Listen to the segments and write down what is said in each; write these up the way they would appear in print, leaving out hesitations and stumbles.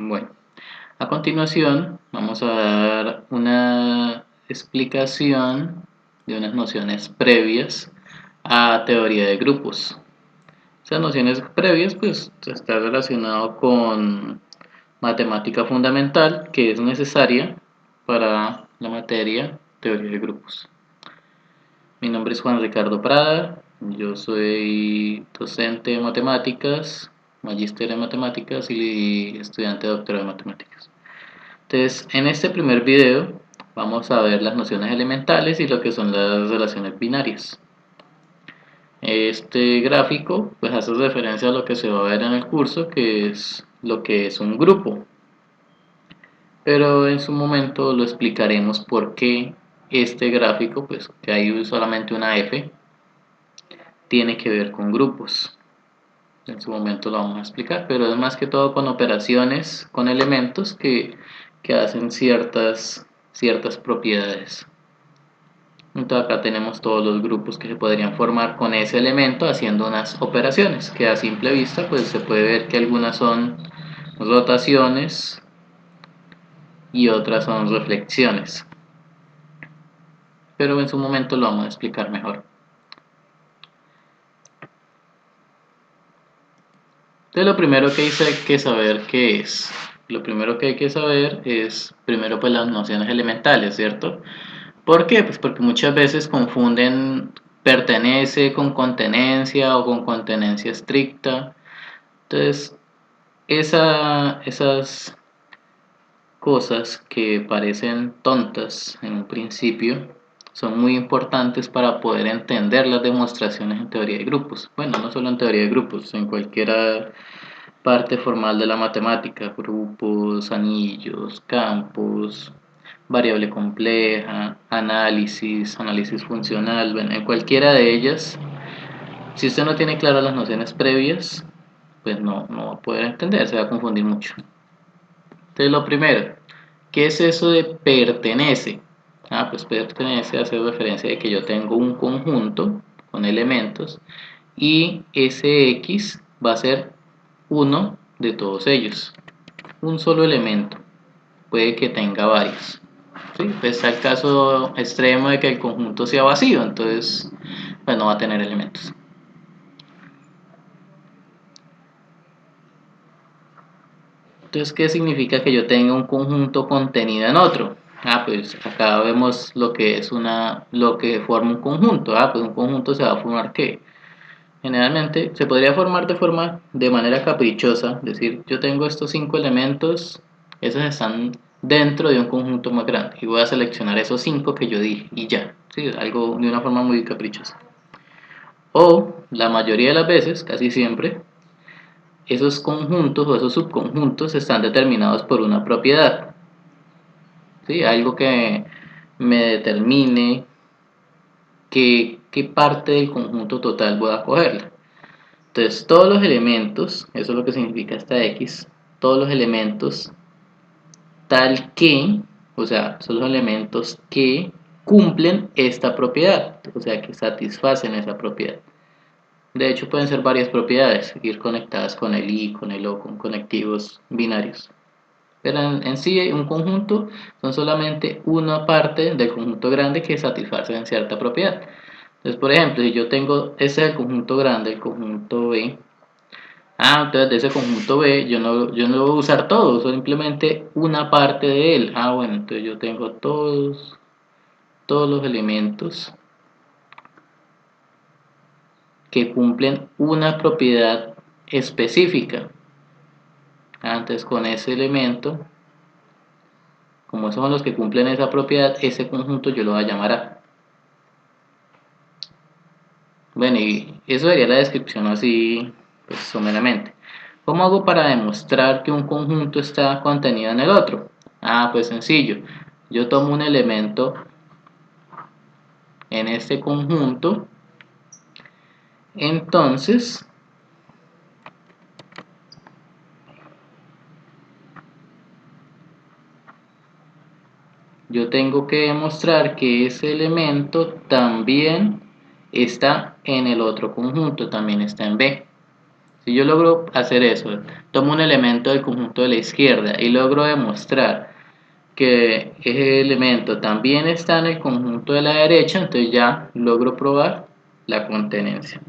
Bueno, a continuación vamos a dar una explicación de unas nociones previas a teoría de grupos. Esas nociones previas pues está relacionado con matemática fundamental que es necesaria para la materia teoría de grupos. Mi nombre es Juan Ricardo Prada, yo soy docente de matemáticas, magíster en matemáticas y estudiante de doctorado en matemáticas. Entonces, en este primer video vamos a ver las nociones elementales y lo que son las relaciones binarias. Este gráfico pues hace referencia a lo que se va a ver en el curso, que es lo que es un grupo. Pero en su momento lo explicaremos por qué este gráfico, pues que hay solamente una F, tiene que ver con grupos. En su momento lo vamos a explicar, pero es más que todo con operaciones, con elementos que hacen ciertas propiedades. Entonces acá tenemos todos los grupos que se podrían formar con ese elemento haciendo unas operaciones, que a simple vista pues se puede ver que algunas son rotaciones y otras son reflexiones. Pero en su momento lo vamos a explicar mejor. Entonces lo primero que hay que saber qué es. Lo primero que hay que saber es primero pues las nociones elementales, ¿cierto? ¿Por qué? Pues porque muchas veces confunden pertenece con contenencia o con contenencia estricta. Entonces, esas cosas que parecen tontas en un principio son muy importantes para poder entender las demostraciones en teoría de grupos. Bueno, no solo en teoría de grupos, en cualquier parte formal de la matemática, grupos, anillos, campos, variable compleja, análisis funcional, bueno, en cualquiera de ellas, si usted no tiene claras las nociones previas, pues no va a poder entender, se va a confundir mucho. Entonces, lo primero, ¿qué es eso de pertenece? Pues pertenece hace referencia de que yo tengo un conjunto con elementos y ese X va a ser uno de todos ellos, un solo elemento, puede que tenga varios. ¿Sí? Pues está el caso extremo de que el conjunto sea vacío, entonces pues no va a tener elementos. Entonces, ¿qué significa que yo tenga un conjunto contenido en otro? Pues acá vemos lo que es lo que forma un conjunto. Pues un conjunto se va a formar ¿qué? Generalmente se podría formar de manera caprichosa, es decir, yo tengo estos 5 elementos, esos están dentro de un conjunto más grande y voy a seleccionar esos 5 que yo dije y ya, ¿sí? Algo de una forma muy caprichosa. O la mayoría de las veces, casi siempre, esos conjuntos o esos subconjuntos están determinados por una propiedad, ¿sí? Algo que me determine qué parte del conjunto total voy a cogerla. Entonces, todos los elementos, eso es lo que significa esta X, todos los elementos tal que, o sea, son los elementos que cumplen esta propiedad, o sea, que satisfacen esa propiedad. De hecho, pueden ser varias propiedades, ir conectadas con el I, con el O, con conectivos binarios. Pero en sí, un conjunto son solamente una parte del conjunto grande que satisface en cierta propiedad. Entonces, por ejemplo, si yo tengo ese es el conjunto grande, el conjunto B, entonces de ese conjunto B yo no lo voy a usar todo, simplemente una parte de él. Bueno, entonces yo tengo todos los elementos que cumplen una propiedad específica. Entonces con ese elemento, como esos son los que cumplen esa propiedad, ese conjunto yo lo voy a llamar A. Bueno, y eso sería la descripción así, pues someramente. ¿Cómo hago para demostrar que un conjunto está contenido en el otro? Pues sencillo. Yo tomo un elemento en este conjunto, entonces yo tengo que demostrar que ese elemento también está en el otro conjunto, también está en B. Si yo logro hacer eso, tomo un elemento del conjunto de la izquierda y logro demostrar que ese elemento también está en el conjunto de la derecha, entonces ya logro probar la contenencia.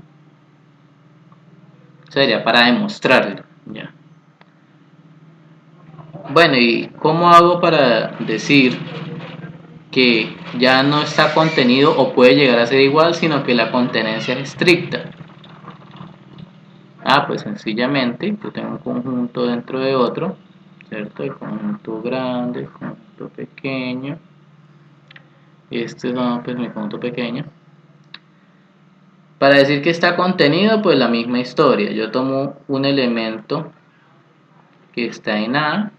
Sería para demostrarlo. Ya. Bueno, ¿y cómo hago para decir que ya no está contenido o puede llegar a ser igual, sino que la contenencia es estricta? Pues sencillamente yo tengo un conjunto dentro de otro, ¿cierto? El conjunto grande, el conjunto pequeño. Este es pues mi conjunto pequeño. Para decir que está contenido, pues la misma historia. Yo tomo un elemento que está en A,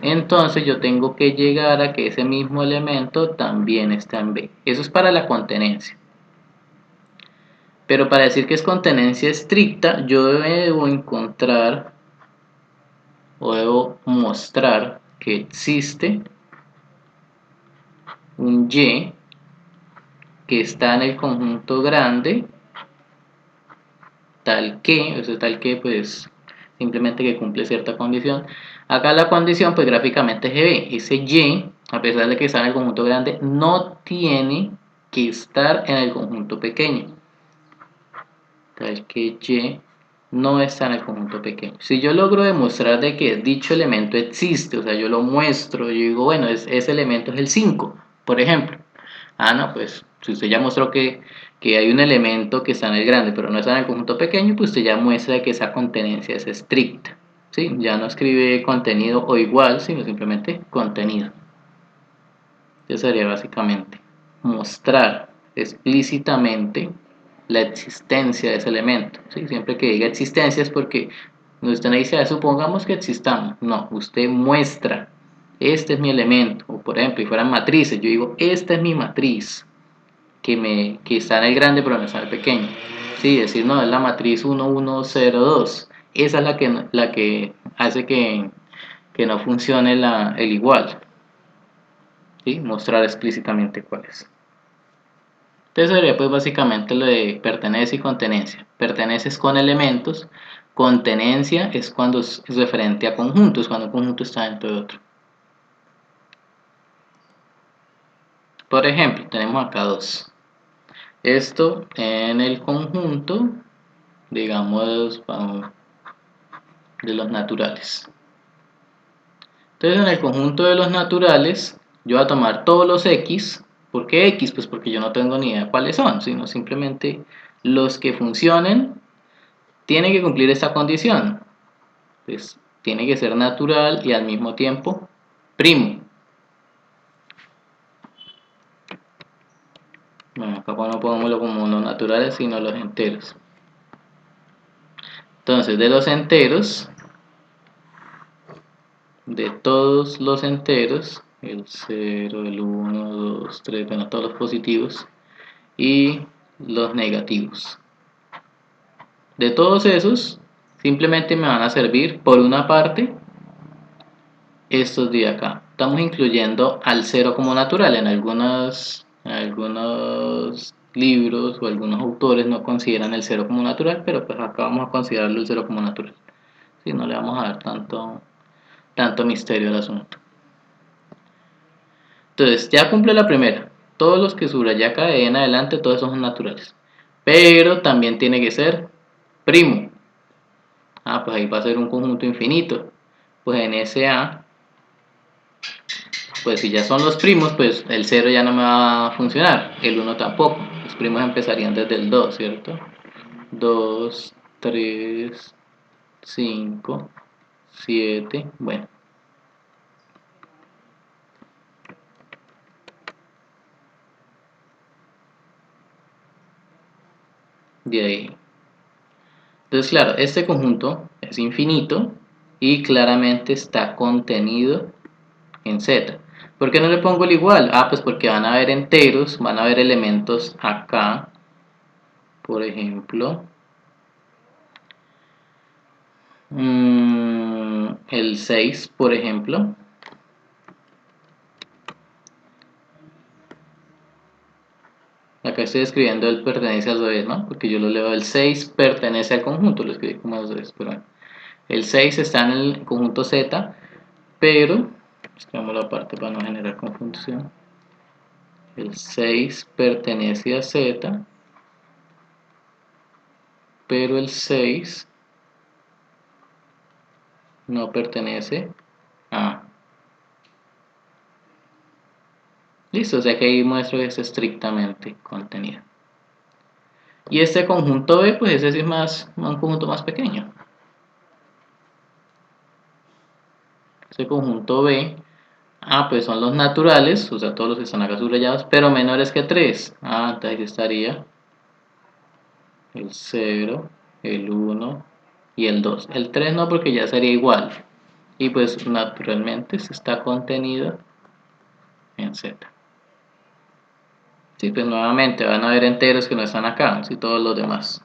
entonces yo tengo que llegar a que ese mismo elemento también está en B. Eso es para la contenencia. Pero para decir que es contenencia estricta, yo debo encontrar o debo mostrar que existe un Y que está en el conjunto grande tal que, eso tal que pues simplemente que cumple cierta condición. Acá la condición pues gráficamente se ve, ese Y, a pesar de que está en el conjunto grande, no tiene que estar en el conjunto pequeño. Tal que Y no está en el conjunto pequeño. Si yo logro demostrar de que dicho elemento existe, o sea, yo lo muestro, yo digo, bueno, ese elemento es el 5, por ejemplo. No, pues si usted ya mostró que hay un elemento que está en el grande, pero no está en el conjunto pequeño, pues usted ya muestra que esa contenencia es estricta. ¿Sí? Ya no escribe contenido o igual, sino simplemente contenido. Eso sería básicamente mostrar explícitamente la existencia de ese elemento. ¿Sí? Siempre que diga existencia es porque usted no dice, supongamos que existamos. No, usted muestra, este es mi elemento. O por ejemplo, si fueran matrices, yo digo, esta es mi matriz, que está en el grande pero no está en el pequeño. Sí, decir, no, es la matriz 1, 1, 0, 2. Esa es la que hace que no funcione el igual. ¿Sí? Mostrar explícitamente cuál es. Entonces sería pues básicamente lo de pertenencia y contenencia. Pertenece es con elementos, contenencia es cuando es referente a conjuntos, cuando un conjunto está dentro de otro. Por ejemplo, tenemos acá dos. Esto en el conjunto, digamos, de los naturales. Entonces en el conjunto de los naturales, yo voy a tomar todos los X. ¿Por qué X? Pues porque yo no tengo ni idea cuáles son, sino simplemente los que funcionen tienen que cumplir esta condición. Pues tiene que ser natural y al mismo tiempo primo. Bueno, acá no pongámoslo como no naturales, sino los enteros. Entonces, de los enteros, de todos los enteros, el 0, el 1, 2, 3, bueno, todos los positivos y los negativos. De todos esos, simplemente me van a servir, por una parte, estos de acá. Estamos incluyendo al 0 como natural. En algunos libros o algunos autores no consideran el 0 como natural, pero pues acá vamos a considerarlo el 0 como natural. Si no le vamos a dar tanto misterio al asunto. Entonces, ya cumple la primera. Todos los que subrayé acá de ahí en adelante, todos son naturales. Pero también tiene que ser primo. Pues ahí va a ser un conjunto infinito. Pues en ese A, pues si ya son los primos, pues el 0 ya no me va a funcionar, el 1 tampoco. Los primos empezarían desde el 2, ¿cierto? 2, 3, 5, 7, bueno. De ahí. Entonces, claro, este conjunto es infinito y claramente está contenido en Z. ¿Por qué no le pongo el igual? Pues porque van a haber enteros, van a haber elementos acá, por ejemplo, el 6, por ejemplo. Acá estoy escribiendo el pertenece al revés, ¿no? Porque yo lo leo, el 6 pertenece al conjunto, lo escribí como al revés, pero bueno. El 6 está en el conjunto Z, pero, escribamos la parte para no generar confusión. El 6 pertenece a Z, pero el 6 no pertenece a. Listo, o sea que ahí muestro que es estrictamente contenido. Y este conjunto B, pues ese sí es un conjunto más pequeño. Este conjunto B, pues son los naturales, o sea, todos los que están acá subrayados, pero menores que 3. Entonces ahí estaría el 0, el 1 y el 2. El 3 no, porque ya sería igual. Y pues naturalmente se está contenido en Z. Sí, pues nuevamente van a haber enteros que no están acá, sí, todos los demás.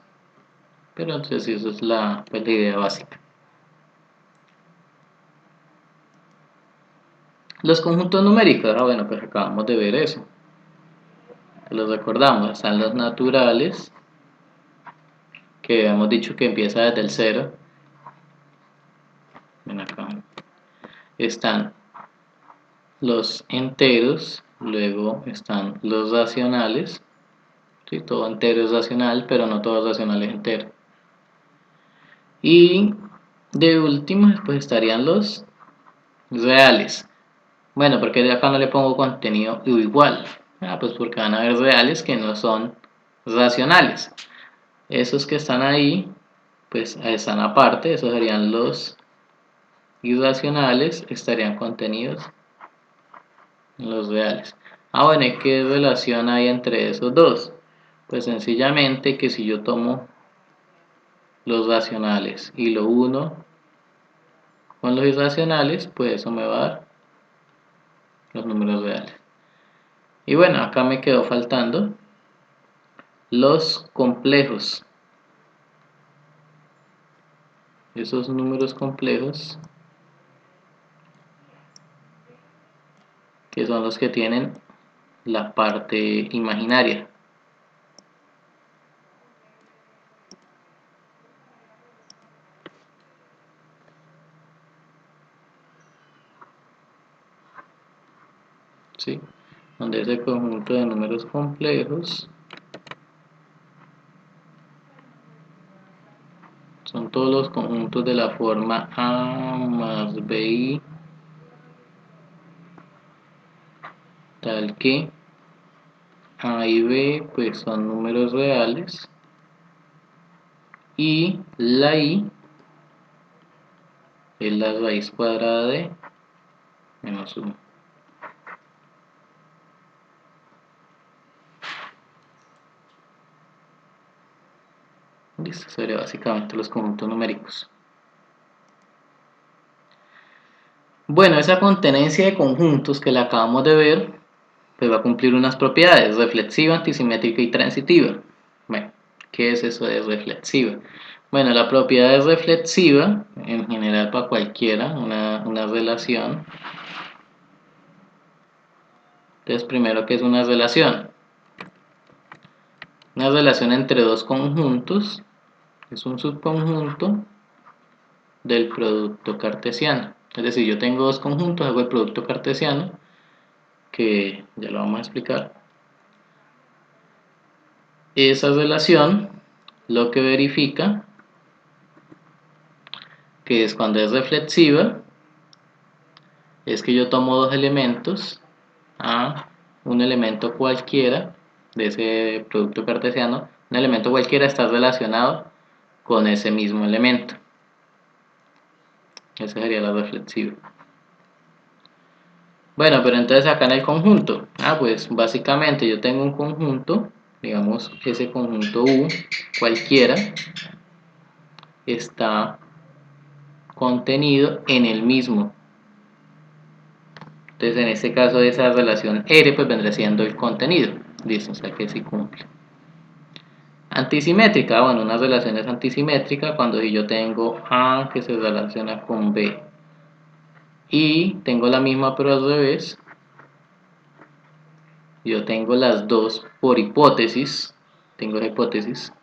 Pero entonces eso es pues, la idea básica. Los conjuntos numéricos, bueno, pues acabamos de ver eso. Los recordamos, están los naturales, que hemos dicho que empieza desde el 0. Ven acá. Están los enteros, luego están los racionales. Sí, todo entero es racional, pero no todo racional es entero. Y de último, después estarían los reales. Bueno, porque de acá no le pongo contenido igual. Pues porque van a haber reales que no son racionales. Esos que están ahí, pues están aparte. Esos serían los irracionales, estarían contenidos en los reales. Bueno, ¿y qué relación hay entre esos dos? Pues sencillamente que si yo tomo los racionales y lo uno con los irracionales, pues eso me va a dar los números reales. Y bueno, acá me quedó faltando los complejos. Esos números complejos, que son los que tienen la parte imaginaria. ¿Sí? Donde ese conjunto de números complejos son todos los conjuntos de la forma A más BI, tal que A y B pues son números reales y la I es la raíz cuadrada de menos 1. Listo, sería básicamente los conjuntos numéricos. Bueno, esa contenencia de conjuntos que la acabamos de ver, pues va a cumplir unas propiedades: reflexiva, antisimétrica y transitiva. Bueno, ¿qué es eso de reflexiva? Bueno, la propiedad es reflexiva, en general para cualquiera, una relación. Entonces, primero, ¿qué es una relación? Una relación entre dos conjuntos es un subconjunto del producto cartesiano. Es decir, yo tengo dos conjuntos, hago el producto cartesiano, que ya lo vamos a explicar. Esa relación lo que verifica, que es cuando es reflexiva, es que yo tomo dos elementos, un elemento cualquiera de ese producto cartesiano, un elemento cualquiera está relacionado con ese mismo elemento. Esa sería la reflexiva. Bueno, pero entonces acá en el conjunto, pues básicamente yo tengo un conjunto, digamos ese conjunto U cualquiera está contenido en el mismo. Entonces en este caso esa relación R pues vendrá siendo el contenido. Listo, o sea que sí cumple. Antisimétrica, bueno, una relación es antisimétrica cuando si yo tengo A que se relaciona con B y tengo la misma pero al revés, yo tengo las dos por hipótesis, tengo la hipótesis,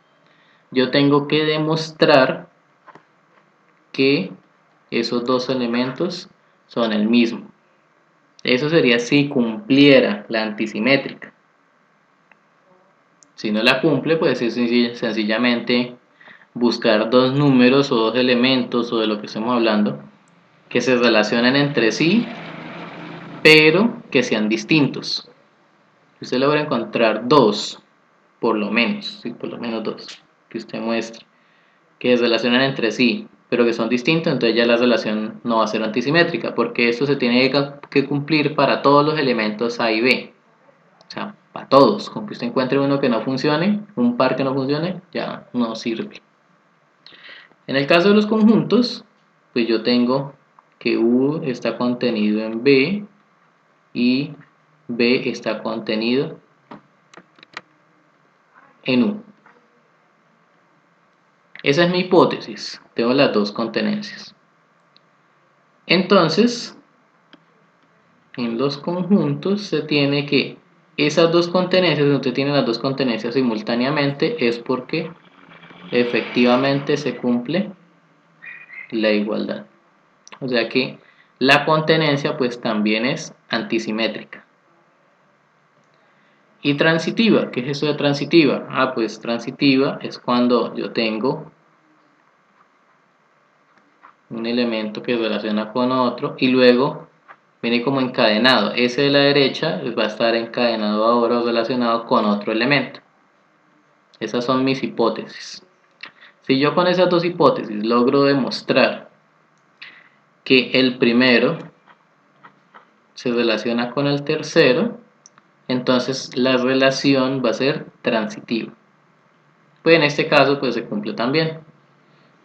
yo tengo que demostrar que esos dos elementos son el mismo. Eso sería si cumpliera la antisimétrica. Si no la cumple, pues es sencillamente buscar dos números o dos elementos o de lo que estemos hablando que se relacionen entre sí, pero que sean distintos. Si usted logra encontrar dos, por lo menos, sí, por lo menos dos, que usted muestre, que se relacionan entre sí, pero que son distintos, entonces ya la relación no va a ser antisimétrica, porque esto se tiene que cumplir para todos los elementos A y B. O sea, para todos. Con que usted encuentre uno que no funcione, un par que no funcione, ya no sirve. En el caso de los conjuntos, pues yo tengo que U está contenido en B y B está contenido en U. Esa es mi hipótesis. Tengo las dos contenencias. Entonces, en los conjuntos se tiene que esas dos contenencias, si usted tiene las dos contenencias simultáneamente, es porque efectivamente se cumple la igualdad. O sea que la contenencia pues también es antisimétrica. Y transitiva, ¿qué es eso de transitiva? Pues transitiva es cuando yo tengo un elemento que relaciona con otro y luego viene como encadenado. Ese de la derecha va a estar encadenado ahora o relacionado con otro elemento. Esas son mis hipótesis. Si yo con esas dos hipótesis logro demostrar que el primero se relaciona con el tercero, entonces la relación va a ser transitiva. Pues en este caso pues se cumple también.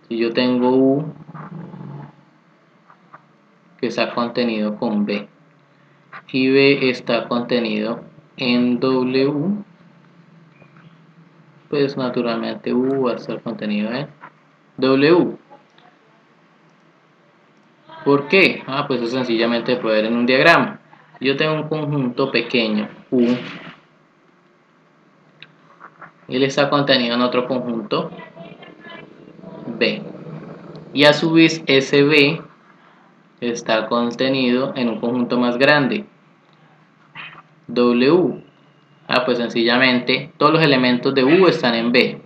Si yo tengo U que está contenido con B y B está contenido en W, pues naturalmente U va a estar contenido en W. ¿Por qué? Pues es sencillamente puede ver en un diagrama. Yo tengo un conjunto pequeño U, él está contenido en otro conjunto B, y a su vez ese B está contenido en un conjunto más grande W. Pues sencillamente todos los elementos de U están en B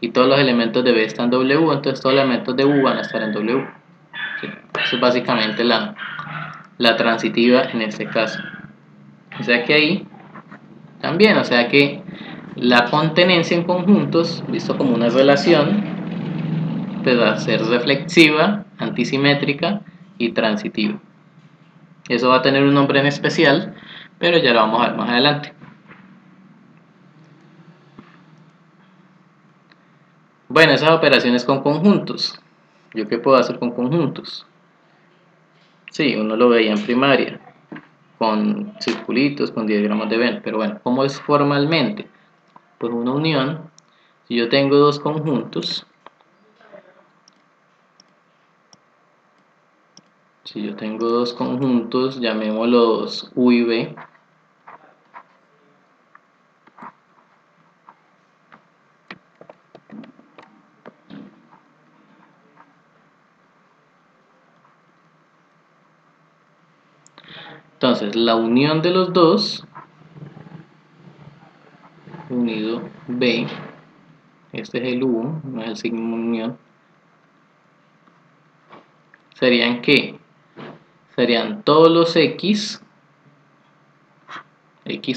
y todos los elementos de B están en W, entonces todos los elementos de U van a estar en W. ¿Sí? Eso es básicamente la transitiva en este caso. O sea que ahí también, o sea que la contenencia en conjuntos, visto como una relación, pues va a ser reflexiva, antisimétrica y transitiva. Eso va a tener un nombre en especial, pero ya lo vamos a ver más adelante. Bueno, esas operaciones con conjuntos. ¿Yo qué puedo hacer con conjuntos? Sí, uno lo veía en primaria, con circulitos, con diagramas de Venn, pero bueno, ¿cómo es formalmente? Pues una unión, si yo tengo dos conjuntos, llamémoslos U y B, entonces la unión de los dos, unido B, este es el U, no es el signo de unión, serían ¿qué? Serían todos los X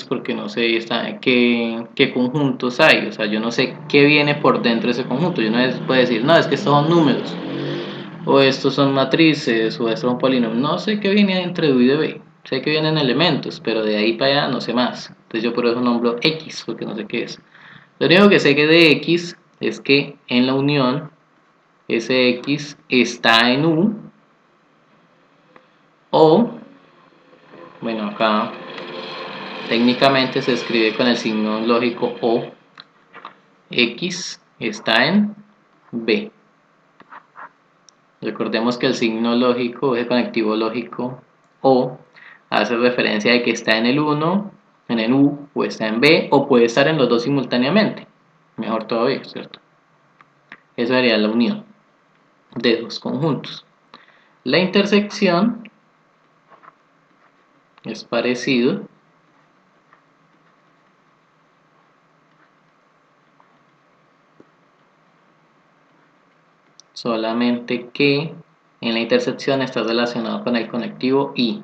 porque no sé qué conjuntos hay, o sea, yo no sé qué viene por dentro de ese conjunto, yo no puedo decir, no, es que estos son números, o estos son matrices, o estos son polinomios, no sé qué viene entre U y B, sé que vienen elementos, pero de ahí para allá no sé más, entonces yo por eso nombro X, porque no sé qué es. Lo único que sé que de X es que en la unión ese X está en U, o, bueno, acá técnicamente se escribe con el signo lógico O, X está en B. Recordemos que el signo lógico, el conectivo lógico O, hace referencia de que está en el 1 en U o está en B o puede estar en los dos simultáneamente. Mejor todavía, ¿cierto? Esa sería la unión de dos conjuntos. La intersección es parecido, solamente que en la intersección está relacionado con el conectivo I.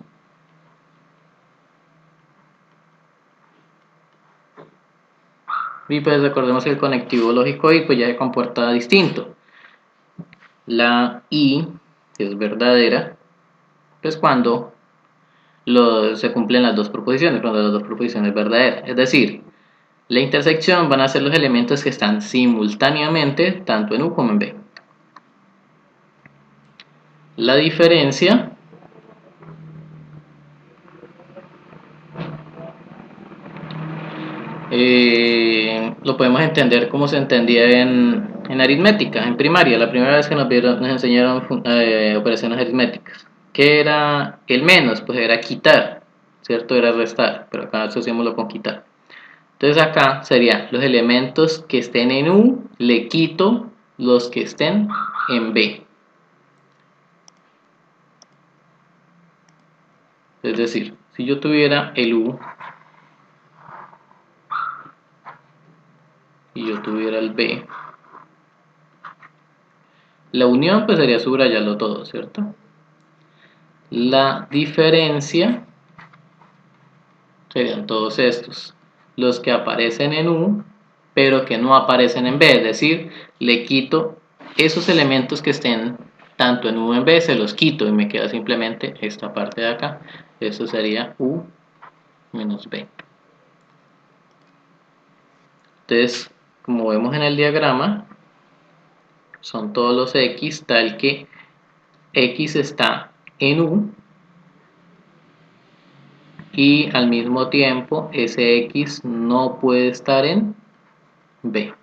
Y pues recordemos que el conectivo lógico I pues ya se comporta distinto. La I, que es verdadera, pues cuando se cumplen las dos proposiciones, cuando las dos proposiciones verdaderas. Es decir, la intersección van a ser los elementos que están simultáneamente tanto en U como en B. La diferencia lo podemos entender como se entendía en aritmética, en primaria, la primera vez que nos enseñaron operaciones aritméticas. ¿Qué era el menos? Pues era quitar, ¿cierto? Era restar, pero acá asociémoslo con quitar. Entonces acá serían los elementos que estén en U, le quito los que estén en B. Es decir, si yo tuviera el U y yo tuviera el B, la unión pues sería subrayarlo todo, ¿cierto? La diferencia serían todos estos, los que aparecen en U, pero que no aparecen en B, es decir, le quito esos elementos que estén tanto en U como en B, se los quito y me queda simplemente esta parte de acá. Eso sería U menos B. Entonces, como vemos en el diagrama, son todos los X, tal que X está en U y al mismo tiempo ese X no puede estar en B.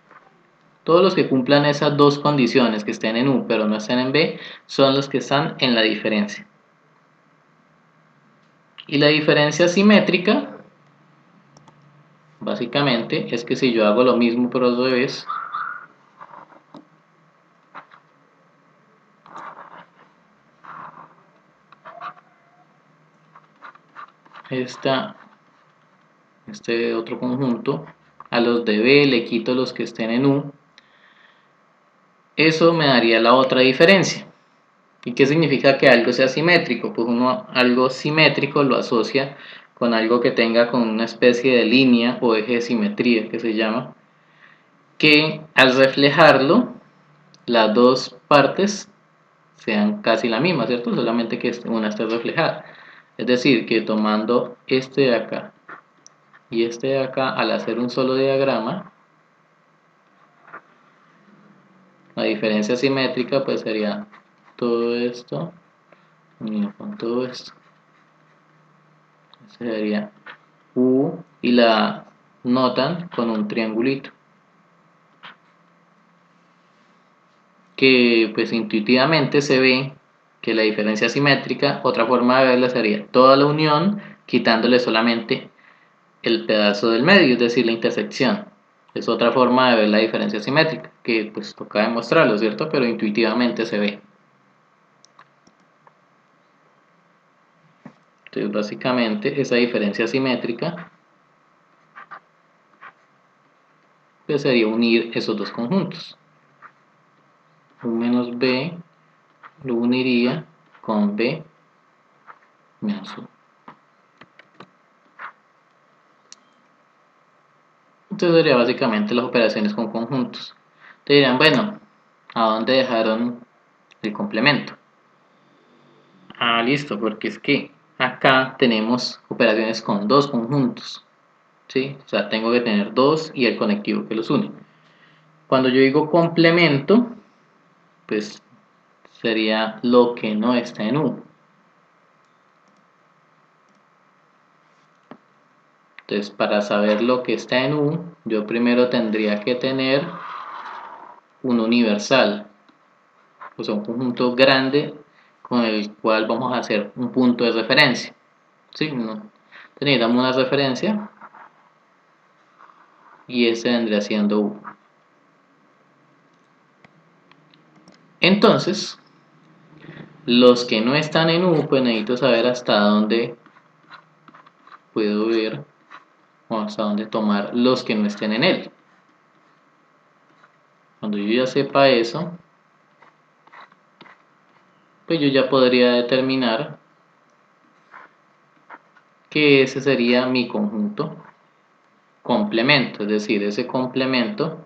Todos los que cumplan esas dos condiciones, que estén en U pero no estén en B, son los que están en la diferencia. Y la diferencia simétrica, básicamente, es que si yo hago lo mismo pero al revés, este otro conjunto, a los de B le quito los que estén en U, eso me daría la otra diferencia. ¿Y qué significa que algo sea simétrico? Pues uno algo simétrico lo asocia con algo que tenga con una especie de línea o eje de simetría que se llama, que al reflejarlo las dos partes sean casi la misma, ¿cierto? Solamente que una esté reflejada. Es decir, que tomando este de acá y este de acá, al hacer un solo diagrama, la diferencia simétrica pues sería todo esto unido con todo esto. Sería U y la notan con un triangulito. Que pues intuitivamente se ve que la diferencia simétrica, otra forma de verla sería toda la unión quitándole solamente el pedazo del medio, es decir, la intersección. Es otra forma de ver la diferencia simétrica, que pues toca demostrarlo, ¿cierto? Pero intuitivamente se ve. Entonces básicamente esa diferencia simétrica pues sería unir esos dos conjuntos. U menos B lo uniría con B menos U. Entonces sería básicamente las operaciones con conjuntos. Te dirán, bueno, ¿a dónde dejaron el complemento? Ah, listo, porque es que acá tenemos operaciones con dos conjuntos, ¿sí? O sea, tengo que tener dos y el conectivo que los une. Cuando yo digo complemento, pues sería lo que no está en U. Entonces, para saber lo que está en U, yo primero tendría que tener un universal, o sea, un conjunto grande con el cual vamos a hacer un punto de referencia. ¿Sí? ¿No? Necesitamos una referencia y ese vendría siendo U. Entonces, los que no están en U, pues necesito saber hasta dónde puedo ver o hasta dónde tomar los que no estén en él. Cuando yo ya sepa eso, pues yo ya podría determinar que ese sería mi conjunto complemento, es decir, ese complemento,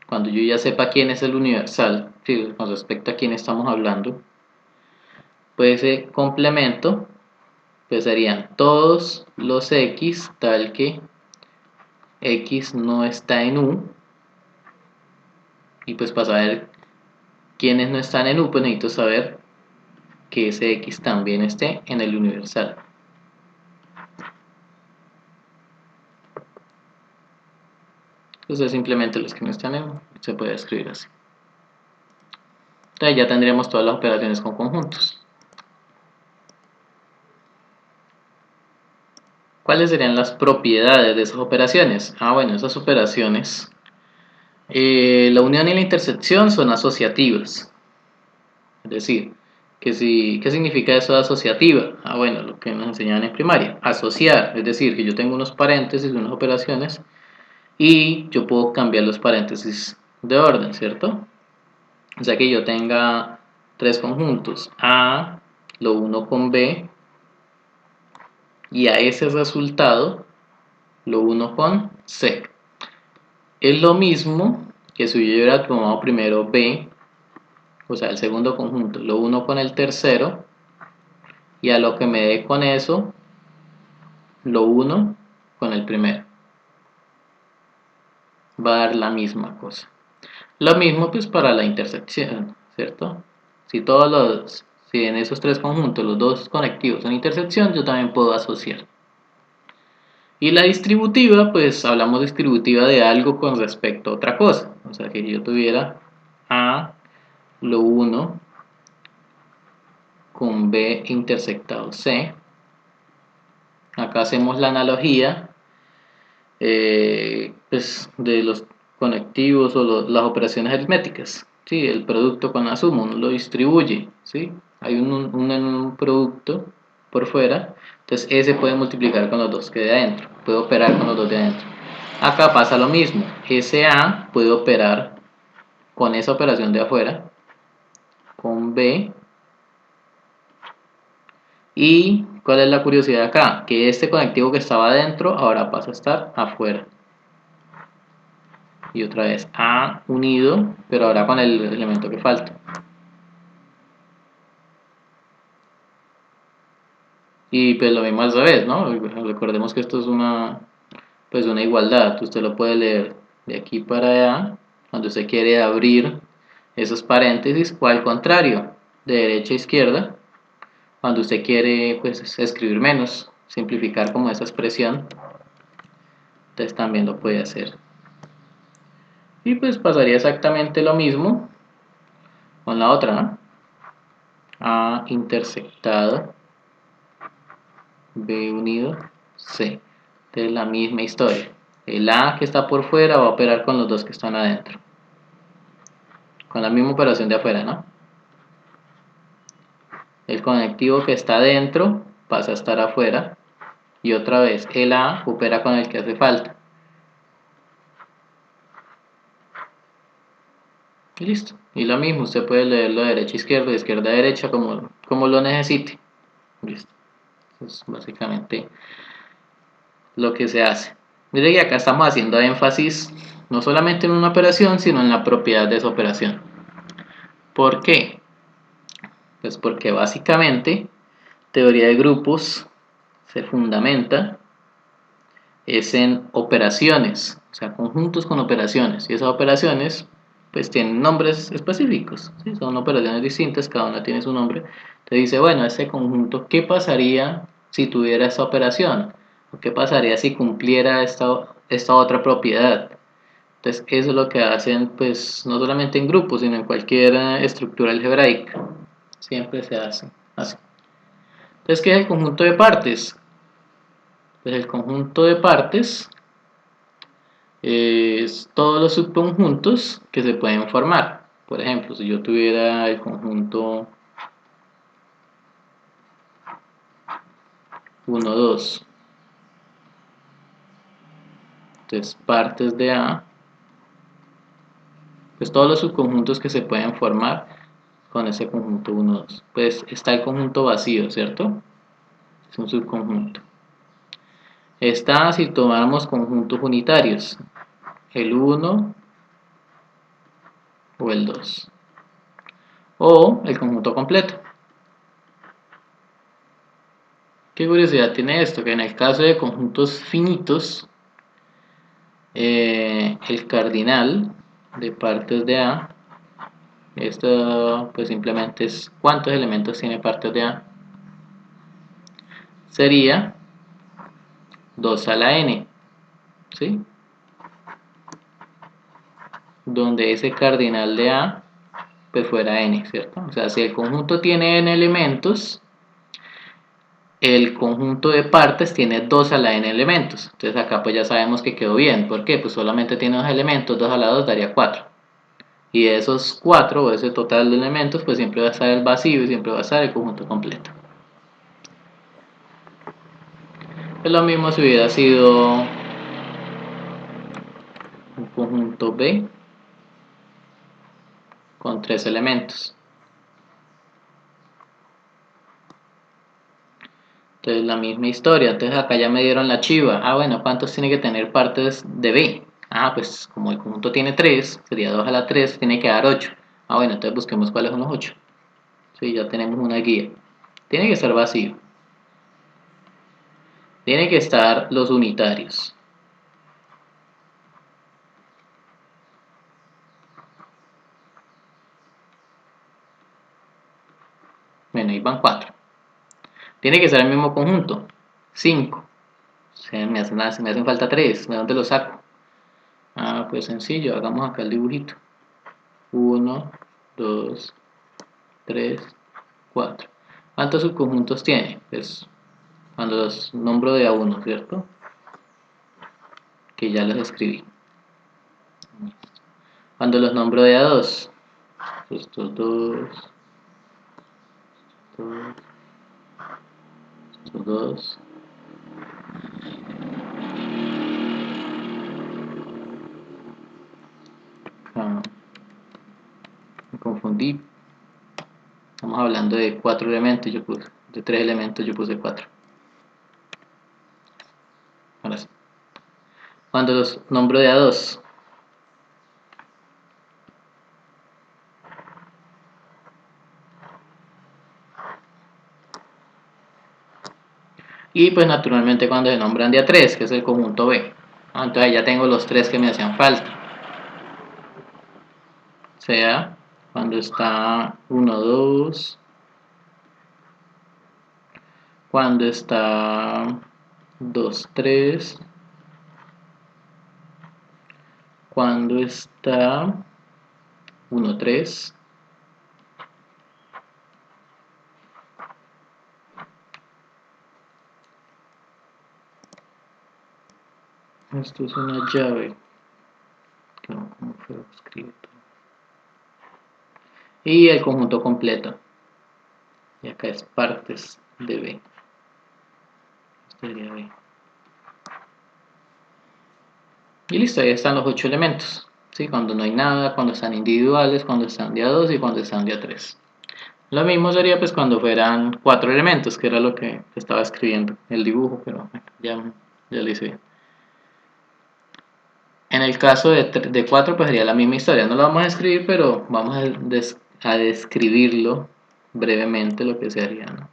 cuando yo ya sepa quién es el universal, ¿sí? Con respecto a quién estamos hablando, pues ese complemento pues serían todos los x tal que x no está en U, y pues para saber quiénes no están en U, pues necesito saber que ese x también esté en el universal. Entonces simplemente los que no están en U se puede escribir así. Entonces ya tendríamos todas las operaciones con conjuntos. ¿Cuáles serían las propiedades de esas operaciones? Bueno, esas operaciones, la unión y la intersección son asociativas. Es decir, ¿qué significa eso de asociativa? Bueno, lo que nos enseñaban en primaria. Asociar, es decir, que yo tengo unos paréntesis, unas operaciones, y yo puedo cambiar los paréntesis de orden, ¿cierto? O sea que yo tenga tres conjuntos, A, lo uno con B, y a ese resultado lo uno con C. Es lo mismo que si yo hubiera tomado primero B, o sea, el segundo conjunto, lo uno con el tercero, y a lo que me dé con eso, lo uno con el primero. Va a dar la misma cosa. Lo mismo pues para la intersección, ¿cierto? Si en esos tres conjuntos los dos conectivos son intersección, yo también puedo asociar. Y la distributiva, pues hablamos distributiva de algo con respecto a otra cosa. O sea, que yo tuviera A, lo 1 con B intersectado C. Acá hacemos la analogía pues, de los conectivos o las operaciones aritméticas. ¿Sí? El producto con la suma, uno lo distribuye. ¿Sí? Hay un producto por fuera, entonces ese puede multiplicar con los dos que de adentro, puede operar con los dos de adentro. Acá pasa lo mismo, ese A puede operar con esa operación de afuera, con B. ¿Y cuál es la curiosidad acá? Que este conectivo que estaba adentro ahora pasa a estar afuera. Y otra vez A unido, pero ahora con el elemento que falta. Y pues lo mismo al revés, ¿no? Recordemos que esto es pues una igualdad. Usted lo puede leer de aquí para allá, cuando usted quiere abrir esos paréntesis, o al contrario, de derecha a izquierda, cuando usted quiere pues escribir menos, simplificar como esa expresión, entonces también lo puede hacer. Y pues pasaría exactamente lo mismo con la otra, ¿no? A intersectado B unido C. Entonces la misma historia. El A que está por fuera va a operar con los dos que están adentro. Con la misma operación de afuera, ¿no? El conectivo que está adentro pasa a estar afuera. Y otra vez el A opera con el que hace falta. Y listo. Y lo mismo, usted puede leerlo de derecha a izquierda, de izquierda a derecha, como lo necesite. Listo. Eso es básicamente lo que se hace. Mire que acá estamos haciendo énfasis no solamente en una operación, sino en la propiedad de esa operación. ¿Por qué? Pues porque básicamente teoría de grupos se fundamenta es en operaciones, o sea, conjuntos con operaciones. Y esas operaciones pues tienen nombres específicos, ¿sí? Son operaciones distintas, cada una tiene su nombre. Te dice, bueno, ese conjunto, ¿qué pasaría si tuviera esta operación? ¿Qué pasaría si cumpliera esta otra propiedad? Entonces, eso es lo que hacen, pues, no solamente en grupos, sino en cualquier estructura algebraica. Siempre se hace así. Entonces, ¿qué es el conjunto de partes? Pues el conjunto de partes es todos los subconjuntos que se pueden formar. Por ejemplo, si yo tuviera el conjunto 1, 2, entonces partes de A, pues todos los subconjuntos que se pueden formar con ese conjunto 1, 2. Pues está el conjunto vacío, ¿cierto? Es un subconjunto. Está si tomáramos conjuntos unitarios, el 1 o el 2. O el conjunto completo. ¿Qué curiosidad tiene esto? Que en el caso de conjuntos finitos, el cardinal de partes de A, esto pues simplemente es cuántos elementos tiene partes de A, sería 2 a la n, ¿sí? Donde ese cardinal de A pues fuera n, ¿cierto? O sea, si el conjunto tiene n elementos, el conjunto de partes tiene 2 a la n elementos. Entonces acá pues ya sabemos que quedó bien. ¿Por qué? Pues solamente tiene 2 elementos, 2 a la 2 daría 4. Y de esos 4 o ese total de elementos pues siempre va a estar el vacío y siempre va a estar el conjunto completo. Es lo mismo si hubiera sido un conjunto B con 3 elementos. Entonces la misma historia. Entonces acá ya me dieron la chiva. Ah, bueno, ¿cuántos tiene que tener partes de B? Ah, pues como el conjunto tiene 3, sería 2 a la 3, tiene que dar 8. Ah, bueno, entonces busquemos cuáles son los 8. Sí, ya tenemos una guía. Tiene que estar vacío. Tiene que estar los unitarios. Bueno, ahí van 4. Tiene que ser el mismo conjunto. 5. O sea, me hacen falta 3. ¿De dónde lo saco? Ah, pues sencillo. Hagamos acá el dibujito. 1, 2, 3, 4. ¿Cuántos subconjuntos tiene? Pues cuando los nombro de a uno, ¿cierto? Que ya los escribí. Cuando los nombro de a dos, estos dos, estos dos. Ah, me confundí. Estamos hablando de 4 elementos, yo puse, de 3 elementos yo puse 4. Ahora sí. Cuando los nombro de a dos, y pues naturalmente cuando se nombran de a 3, que es el conjunto B. Entonces ya tengo los 3 que me hacían falta. O sea, cuando está 1, 2, cuando está 2, 3, cuando está 1, 3, esto es una llave, ¿cómo fue escrito? Y el conjunto completo, y acá es partes de B, esto sería B. Y listo, ahí están los 8 elementos, ¿sí? Cuando no hay nada, cuando están individuales, cuando están de a 2 y cuando están de a 3. Lo mismo sería pues cuando fueran 4 elementos, que era lo que estaba escribiendo, el dibujo, pero ya lo hice bien. En el caso de 4 pues sería la misma historia, no lo vamos a escribir, pero vamos a describirlo brevemente lo que se haría, ¿no?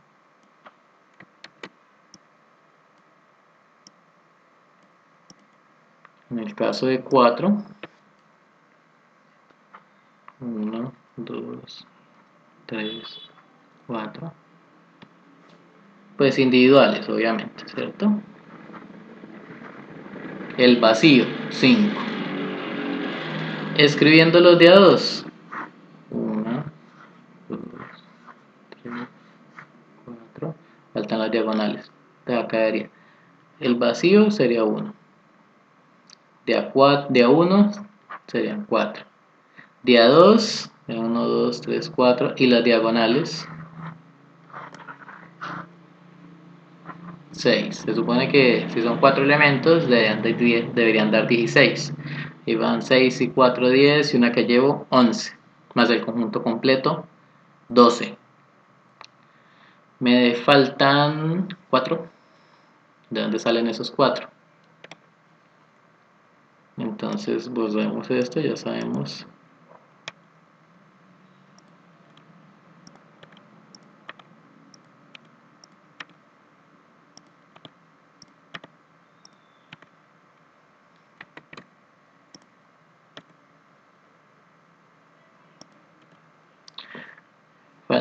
En el caso de 4, 1, 2, 3, 4, pues individuales obviamente, ¿cierto? El vacío, 5. Escribiendo los de a 2, 1, 2, 3, 4, faltan las diagonales, te va a caer. El vacío sería 1, de A1 serían 4. De A2, 1, 2, 3, 4. Y las diagonales, 6. Se supone que si son 4 elementos, deberían dar 16. Y van 6 y 4, 10. Y una que llevo, 11. Más el conjunto completo, 12. Me faltan 4. ¿De dónde salen esos 4? Entonces borremos esto, ya sabemos.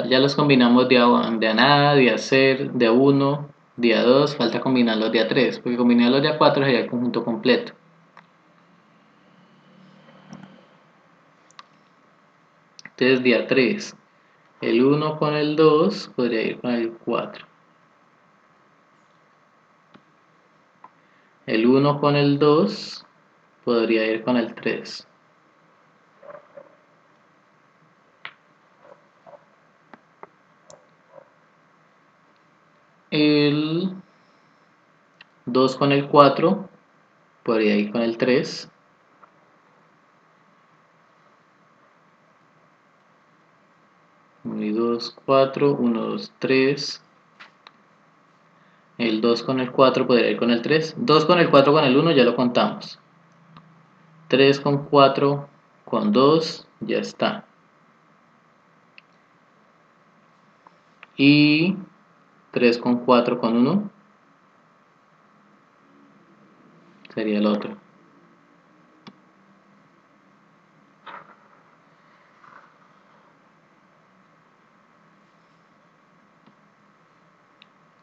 Ya los combinamos de a nada, de a ser, de a 1, de a 2, falta combinarlos de a 3, porque combinarlos de a 4 sería el conjunto completo. Entonces de a 3, el 1 con el 2 podría ir con el 4. El 1 con el 2 podría ir con el 3. El 2 con el 4 podría ir con el 3. Y 2, 4, 1, 2, 3. El 2 con el 4 podría ir con el 3. 2 con el 4 con el 1 ya lo contamos. 3 con 4 con 2 ya está. Y 3 con 4 con 1 sería el otro.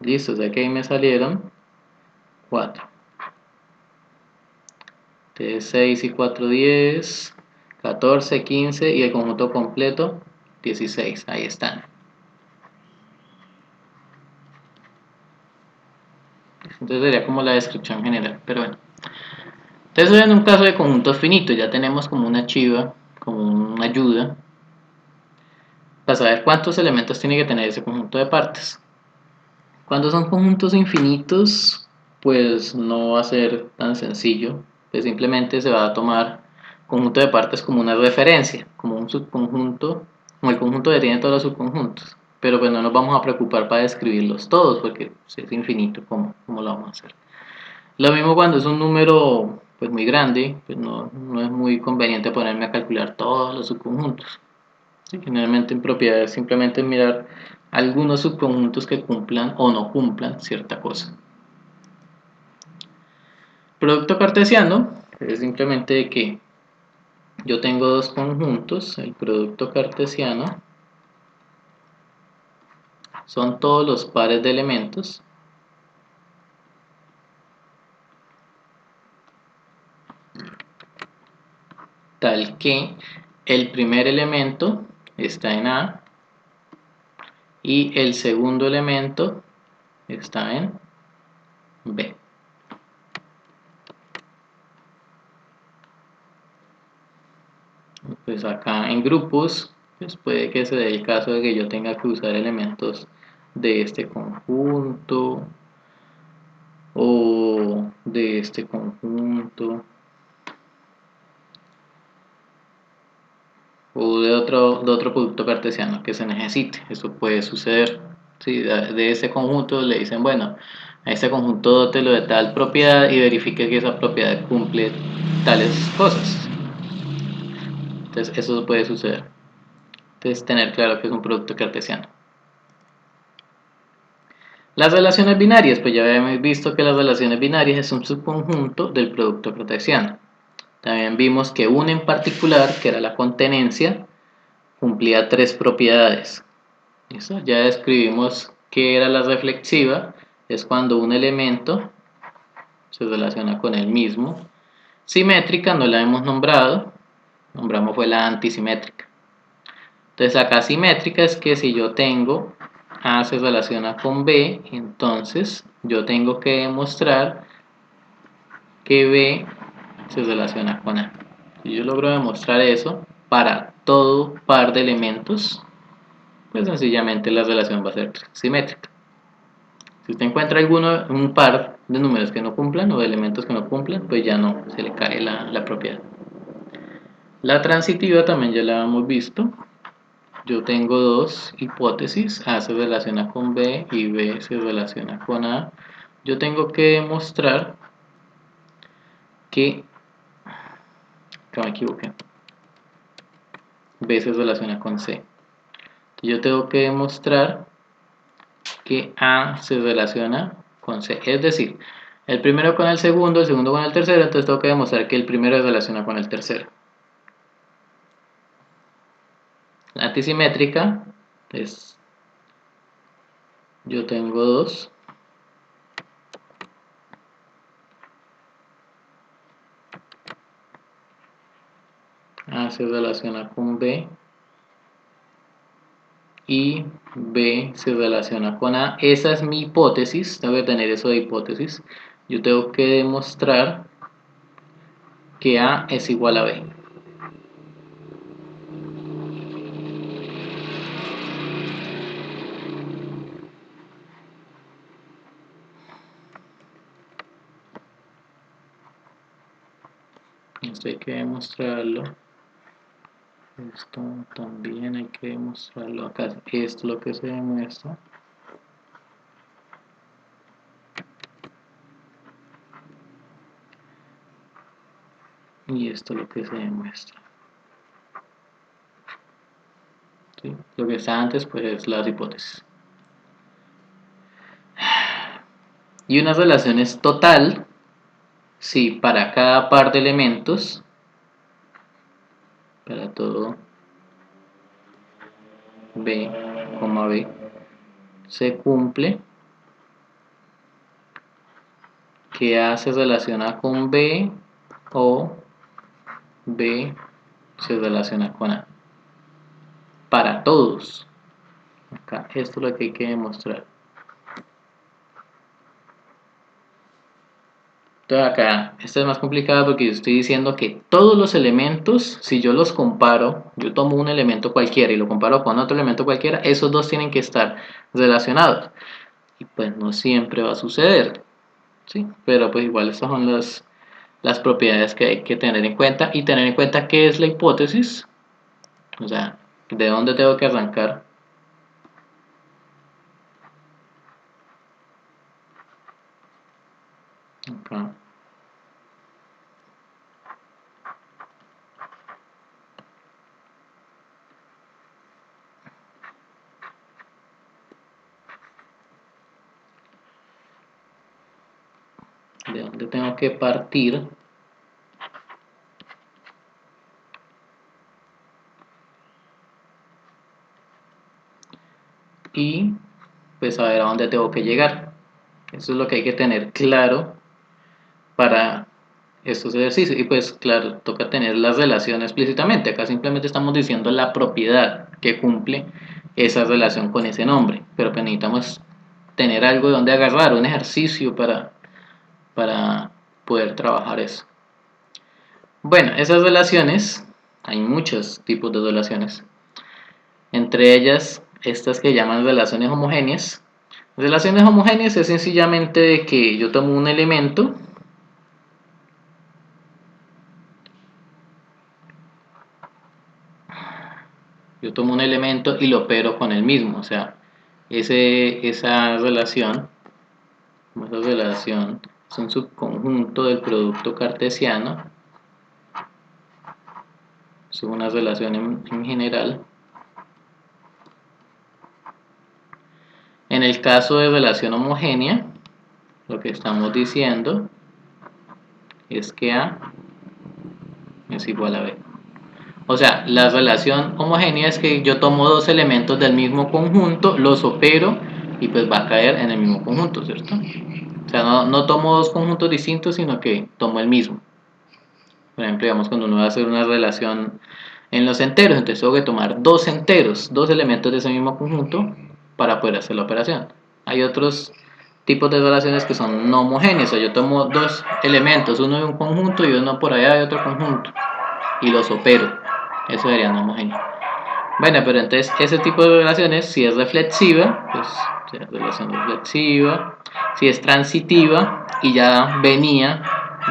Listo, o sea que ahí me salieron 4. Entonces 6 y 4, 10, 14, 15 y el conjunto completo 16. Ahí están. Entonces sería como la descripción general, pero bueno. Entonces en un caso de conjuntos finitos ya tenemos como una chiva, como una ayuda para saber cuántos elementos tiene que tener ese conjunto de partes. Cuando son conjuntos infinitos, pues no va a ser tan sencillo, pues simplemente se va a tomar conjunto de partes como una referencia, como un subconjunto, como el conjunto que tiene todos los subconjuntos, pero pues no nos vamos a preocupar para describirlos todos, porque si es infinito, ¿cómo lo vamos a hacer? Lo mismo cuando es un número pues muy grande, pues no es muy conveniente ponerme a calcular todos los subconjuntos. Sí, generalmente en propiedades simplemente mirar algunos subconjuntos que cumplan o no cumplan cierta cosa. Producto cartesiano es simplemente que yo tengo dos conjuntos, el producto cartesiano son todos los pares de elementos tal que el primer elemento está en A y el segundo elemento está en B. Pues acá en grupos, pues puede que se dé el caso de que yo tenga que usar elementos de este conjunto o de este conjunto o de otro producto cartesiano que se necesite. Eso puede suceder. Si de ese conjunto le dicen, bueno, a este conjunto dótelo de tal propiedad y verifique que esa propiedad cumple tales cosas. Entonces eso puede suceder. Entonces tener claro que es un producto cartesiano. Las relaciones binarias, pues ya habíamos visto que las relaciones binarias es un subconjunto del producto cartesiano. También vimos que una en particular, que era la contenencia, cumplía tres propiedades. ¿Listo? Ya describimos qué era la reflexiva, es cuando un elemento se relaciona con el mismo. Simétrica no la hemos nombrado, nombramos fue la antisimétrica. Entonces acá simétrica es que si yo tengo A se relaciona con B, entonces yo tengo que demostrar que B se relaciona con A. Si yo logro demostrar eso para todo par de elementos, pues sencillamente la relación va a ser simétrica. Si usted encuentra un par de números que no cumplan o de elementos que no cumplan, pues ya no se le cae la propiedad. La transitiva también ya la hemos visto. Yo tengo dos hipótesis, A se relaciona con B y B se relaciona con A. Yo tengo que demostrar que, acá me equivoqué, B se relaciona con C. Yo tengo que demostrar que A se relaciona con C. Es decir, el primero con el segundo con el tercero, entonces tengo que demostrar que el primero se relaciona con el tercero. La antisimétrica, pues yo tengo dos. A se relaciona con B y B se relaciona con A. Esa es mi hipótesis, tengo que tener eso de hipótesis. Yo tengo que demostrar que A es igual a B. Esto hay que demostrarlo. Esto también hay que demostrarlo acá. Esto es lo que se demuestra. Y esto es lo que se demuestra. ¿Sí? Lo que está antes pues es las hipótesis. Y una relación es total si para cada par de elementos, para todo B, B, se cumple que A se relaciona con B o B se relaciona con A. Para todos. Acá, esto es lo que hay que demostrar. Entonces acá, esto es más complicado porque yo estoy diciendo que todos los elementos, si yo los comparo, yo tomo un elemento cualquiera y lo comparo con otro elemento cualquiera, esos dos tienen que estar relacionados. Y pues no siempre va a suceder, ¿sí? Pero pues igual estas son las propiedades que hay que tener en cuenta y tener en cuenta qué es la hipótesis, o sea, de dónde tengo que arrancar. Acá. De dónde tengo que partir. Y pues saber a dónde tengo que llegar. Eso es lo que hay que tener claro para estos ejercicios. Y pues claro, toca tener la relación explícitamente. Acá simplemente estamos diciendo la propiedad que cumple esa relación con ese nombre. Pero pues necesitamos tener algo de donde agarrar, un ejercicio para poder trabajar eso. Bueno, esas relaciones, hay muchos tipos de relaciones. Entre ellas, estas que llaman relaciones homogéneas. Relaciones homogéneas es sencillamente de que yo tomo un elemento y lo opero con el mismo, o sea, esa relación es un subconjunto del producto cartesiano, es una relación en general. En el caso de relación homogénea, lo que estamos diciendo es que A es igual a B. O sea, la relación homogénea es que yo tomo dos elementos del mismo conjunto, los opero y pues va a caer en el mismo conjunto, ¿cierto? O sea, no tomo dos conjuntos distintos, sino que tomo el mismo. Por ejemplo, digamos cuando uno va a hacer una relación en los enteros, entonces tengo que tomar dos enteros, dos elementos de ese mismo conjunto para poder hacer la operación. Hay otros tipos de relaciones que son no homogéneas. O sea, yo tomo dos elementos, uno de un conjunto y uno por allá de otro conjunto, y los opero. Eso sería no homogéneo. Bueno, pero entonces ese tipo de relaciones, si es reflexiva, pues es relación reflexiva. Si es transitiva y ya venía,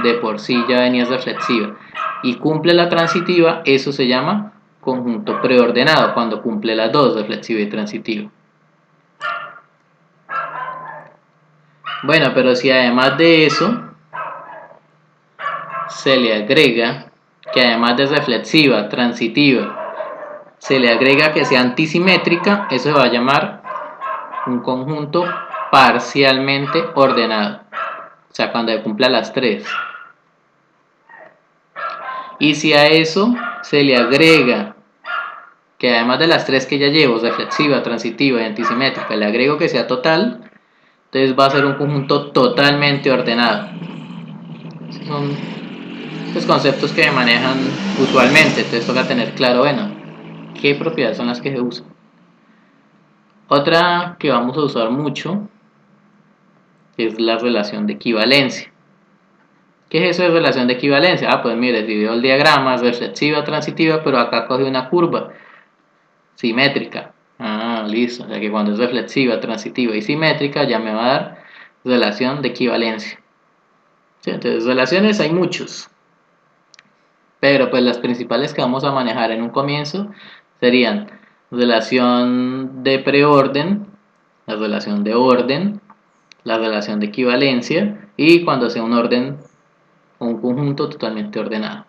de por sí ya venía reflexiva y cumple la transitiva, eso se llama conjunto preordenado, cuando cumple las dos, reflexiva y transitiva. Bueno, pero si además de eso se le agrega que además de reflexiva, transitiva, se le agrega que sea antisimétrica, eso se va a llamar un conjunto parcialmente ordenado. O sea, cuando cumpla las tres. Y si a eso se le agrega que además de las tres que ya llevo, reflexiva, transitiva y antisimétrica, le agrego que sea total, entonces va a ser un conjunto totalmente ordenado. Esos son los conceptos que manejan usualmente, entonces toca tener claro, bueno, qué propiedades son las que se usan. Otra que vamos a usar mucho es la relación de equivalencia. ¿Qué es eso de relación de equivalencia? Ah, pues mire, si veo el diagrama, es reflexiva, transitiva, pero acá coge una curva simétrica. Ah, listo. O sea que cuando es reflexiva, transitiva y simétrica ya me va a dar relación de equivalencia. ¿Sí? Entonces, relaciones hay muchos. Pero pues las principales que vamos a manejar en un comienzo serían relación de preorden, la relación de orden, la relación de equivalencia y cuando sea un orden o un conjunto totalmente ordenado.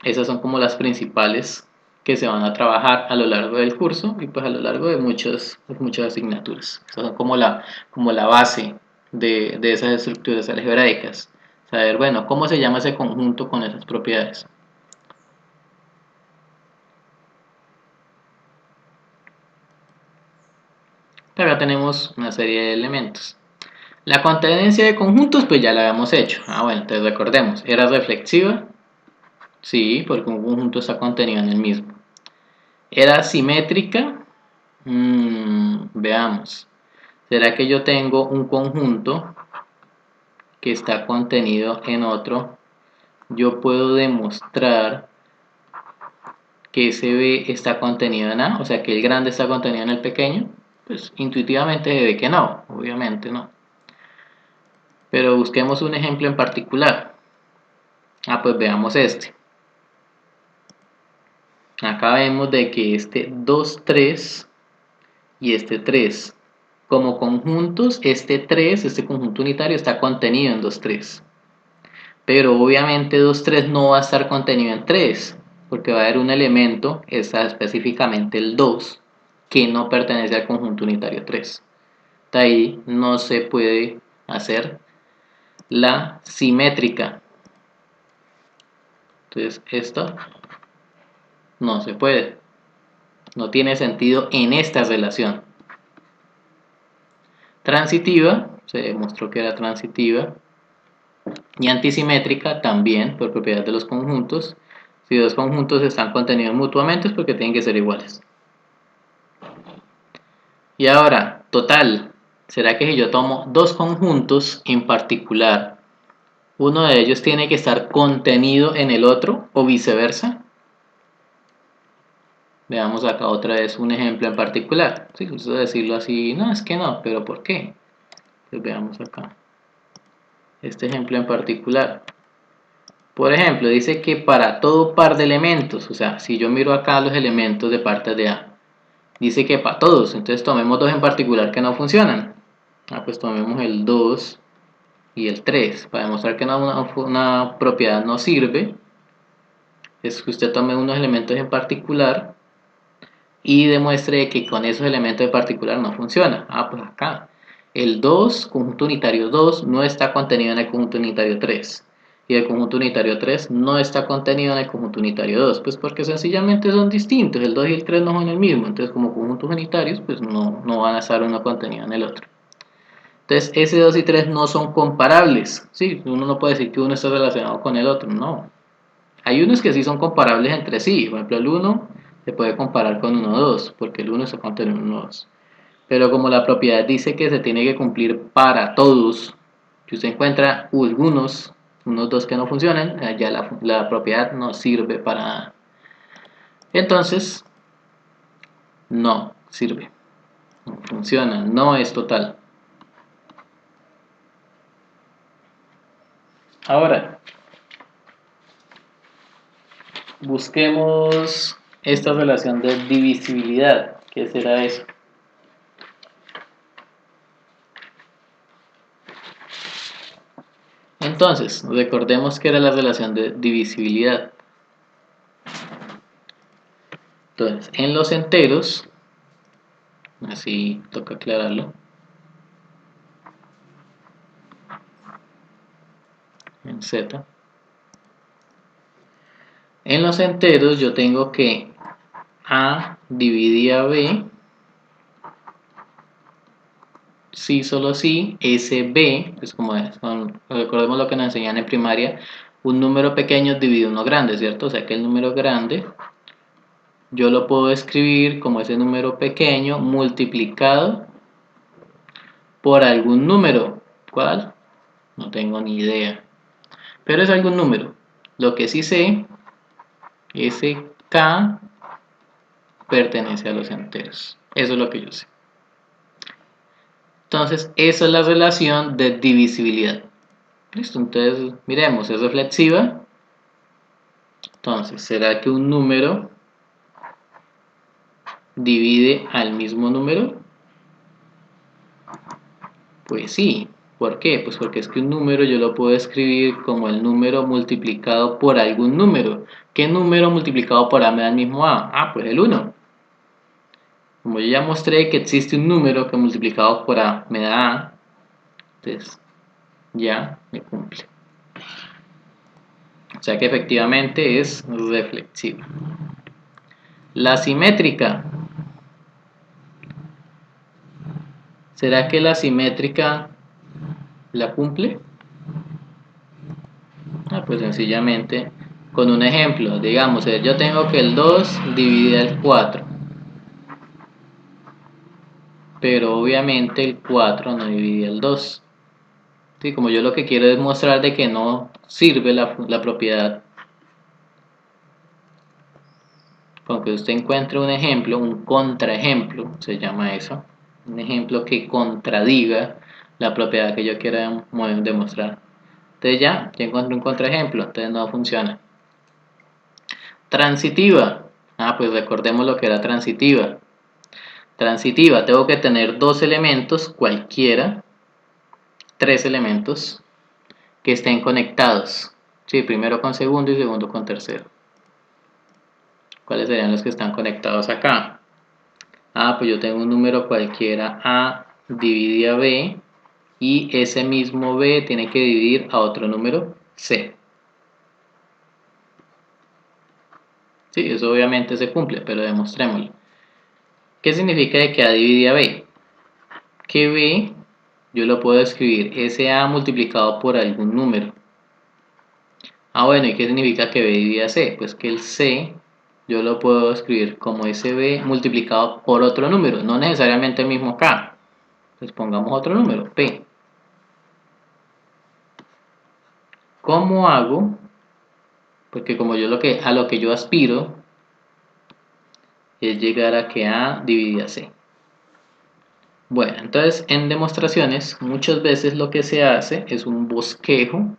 Esas son como las principales que se van a trabajar a lo largo del curso y pues a lo largo de muchas asignaturas. Esas son como la base de esas estructuras algebraicas. Saber, bueno, cómo se llama ese conjunto con esas propiedades. Acá tenemos una serie de elementos. La concatenancia de conjuntos pues ya la habíamos hecho. Ah, bueno, entonces recordemos, ¿era reflexiva? Sí, porque un conjunto está contenido en el mismo. ¿Era simétrica? Veamos. ¿Será que yo tengo un conjunto que está contenido en otro? Yo puedo demostrar que ese B está contenido en A, o sea que el grande está contenido en el pequeño. Pues intuitivamente se ve que no, obviamente no. Pero busquemos un ejemplo en particular. Ah, pues veamos este. Acá vemos de que este 2, 3 y este 3, como conjuntos, este conjunto unitario está contenido en 2, 3. Pero obviamente 2, 3 no va a estar contenido en 3, porque va a haber un elemento, está específicamente el 2, que no pertenece al conjunto unitario 3. De ahí no se puede hacer la simétrica. Entonces esto no se puede. No tiene sentido en esta relación. Transitiva, se demostró que era transitiva. Y antisimétrica también, por propiedad de los conjuntos. Si dos conjuntos están contenidos mutuamente es porque tienen que ser iguales. Y ahora, total. ¿Será que si yo tomo dos conjuntos en particular, uno de ellos tiene que estar contenido en el otro o viceversa? Veamos acá otra vez un ejemplo en particular. Si gusta decirlo así, no, es que no, pero ¿por qué? Pues veamos acá este ejemplo en particular. Por ejemplo, dice que para todo par de elementos, o sea, si yo miro acá los elementos de partes de A, dice que para todos, entonces tomemos dos en particular que no funcionan. Ah, pues tomemos el 2 y el 3. Para demostrar que una propiedad no sirve, es que usted tome unos elementos en particular y demuestre que con esos elementos en particular no funciona. Ah, pues acá. El 2, conjunto unitario 2, no está contenido en el conjunto unitario 3. Y el conjunto unitario 3 no está contenido en el conjunto unitario 2. Pues porque sencillamente son distintos. El 2 y el 3 no son el mismo. Entonces, como conjuntos unitarios, pues no van a estar uno contenido en el otro. Entonces, ese 2 y 3 no son comparables. Sí, uno no puede decir que uno está relacionado con el otro. No. Hay unos que sí son comparables entre sí. Por ejemplo, el 1 se puede comparar con 1, 2, porque el 1 está contenido en 1, 2. Pero como la propiedad dice que se tiene que cumplir para todos, si usted encuentra unos dos que no funcionan, ya la propiedad no sirve para nada. Entonces, no sirve, no funciona, no es total. Ahora, busquemos esta relación de divisibilidad. ¿Qué será eso? Entonces, recordemos que era la relación de divisibilidad. Entonces, en los enteros, así toca aclararlo, en Z, en los enteros yo tengo que A dividía B, sí, solo sí, ese B, pues como es, recordemos lo que nos enseñan en primaria, un número pequeño divide uno grande, ¿cierto? O sea que el número grande yo lo puedo escribir como ese número pequeño multiplicado por algún número. ¿Cuál? No tengo ni idea. Pero es algún número. Lo que sí sé, ese K pertenece a los enteros. Eso es lo que yo sé. Entonces, esa es la relación de divisibilidad. Listo, entonces miremos, es reflexiva. Entonces, ¿será que un número divide al mismo número? Pues sí. ¿Por qué? Pues porque es que un número yo lo puedo escribir como el número multiplicado por algún número. ¿Qué número multiplicado por A me da el mismo A? Ah, pues el 1. Como yo ya mostré que existe un número que multiplicado por A me da A, entonces ya me cumple. O sea que efectivamente es reflexiva. La simétrica. ¿Será que la simétrica la cumple? Pues sencillamente con un ejemplo. Digamos, yo tengo que el 2 divide el 4. Pero obviamente el 4 no divide el 2. Sí, como yo lo que quiero es mostrar de que no sirve la propiedad. Con que usted encuentre un ejemplo, un contraejemplo, se llama eso, un ejemplo que contradiga la propiedad que yo quiero demostrar. Entonces ya encontré un contraejemplo, entonces no funciona. Transitiva. Pues recordemos lo que era transitiva. Transitiva, tengo que tener dos elementos, cualquiera, tres elementos, que estén conectados. Sí, primero con segundo y segundo con tercero. ¿Cuáles serían los que están conectados acá? Pues yo tengo un número cualquiera A divide a B y ese mismo B tiene que dividir a otro número C. Sí, eso obviamente se cumple, pero demostrémoslo. ¿Qué significa de que A divide a B? Que B yo lo puedo escribir ese A multiplicado por algún número. Bueno, ¿y qué significa que B divide a C? Pues que el C yo lo puedo escribir como ese B multiplicado por otro número, no necesariamente el mismo K. Pues pongamos otro número, P. ¿Cómo hago? Porque como yo a lo que yo aspiro es llegar a que A divide a C. Bueno, entonces en demostraciones muchas veces lo que se hace es un bosquejo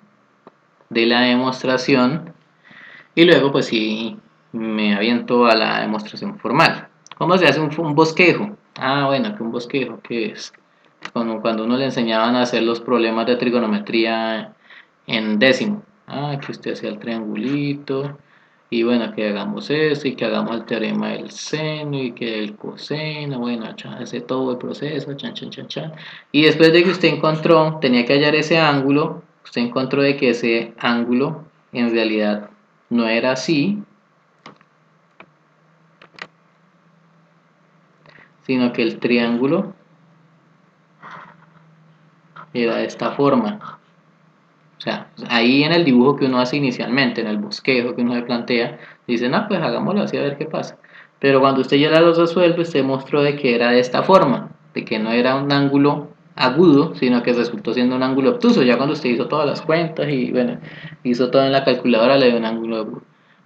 de la demostración y luego pues sí me aviento a la demostración formal. ¿Cómo se hace un bosquejo? Bueno, que un bosquejo, ¿qué es? Cuando uno le enseñaban a hacer los problemas de trigonometría en décimo. Que usted hacía el triangulito y bueno, que hagamos esto y que hagamos el teorema del seno y que el coseno, bueno, hace todo el proceso, chan, chan, chan, chan. Y después de que usted encontró, tenía que hallar ese ángulo, usted encontró de que ese ángulo en realidad no era así, sino que el triángulo era de esta forma. O sea, ahí en el dibujo que uno hace inicialmente, en el bosquejo que uno se plantea, dicen, pues hagámoslo así a ver qué pasa. Pero cuando usted ya los resuelve, usted mostró de que era de esta forma. de que no era un ángulo agudo, sino que resultó siendo un ángulo obtuso. Ya cuando usted hizo todas las cuentas y bueno, hizo todo en la calculadora, le dio un ángulo agudo.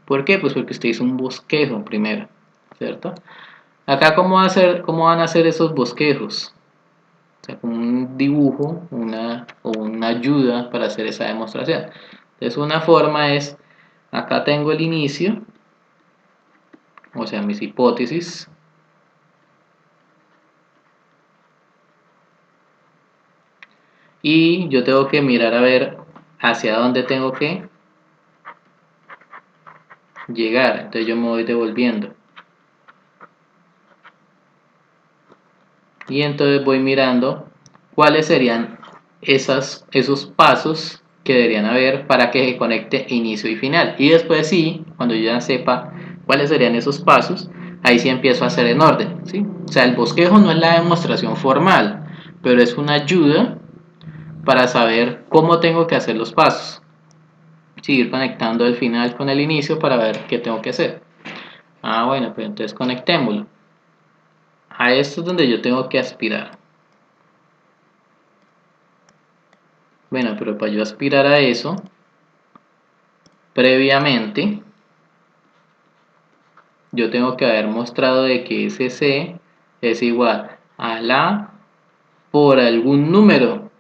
¿Por qué? Pues porque usted hizo un bosquejo primero, ¿cierto? Acá, cómo van a hacer esos bosquejos? O sea, con un dibujo o una ayuda para hacer esa demostración. Entonces, una forma es, acá tengo el inicio, o sea, mis hipótesis, y yo tengo que mirar a ver hacia dónde tengo que llegar. Entonces, yo me voy devolviendo. Y entonces voy mirando cuáles serían esos pasos que deberían haber para que se conecte inicio y final. Y después sí, cuando yo ya sepa cuáles serían esos pasos, ahí sí empiezo a hacer en orden, ¿sí? O sea, el bosquejo no es la demostración formal, pero es una ayuda para saber cómo tengo que hacer los pasos. Seguir conectando el final con el inicio para ver qué tengo que hacer. Ah, bueno, pues entonces conectémoslo. A esto es donde yo tengo que aspirar. Bueno, pero para yo aspirar a eso, previamente, yo tengo que haber mostrado de que ese C es igual a la por algún número.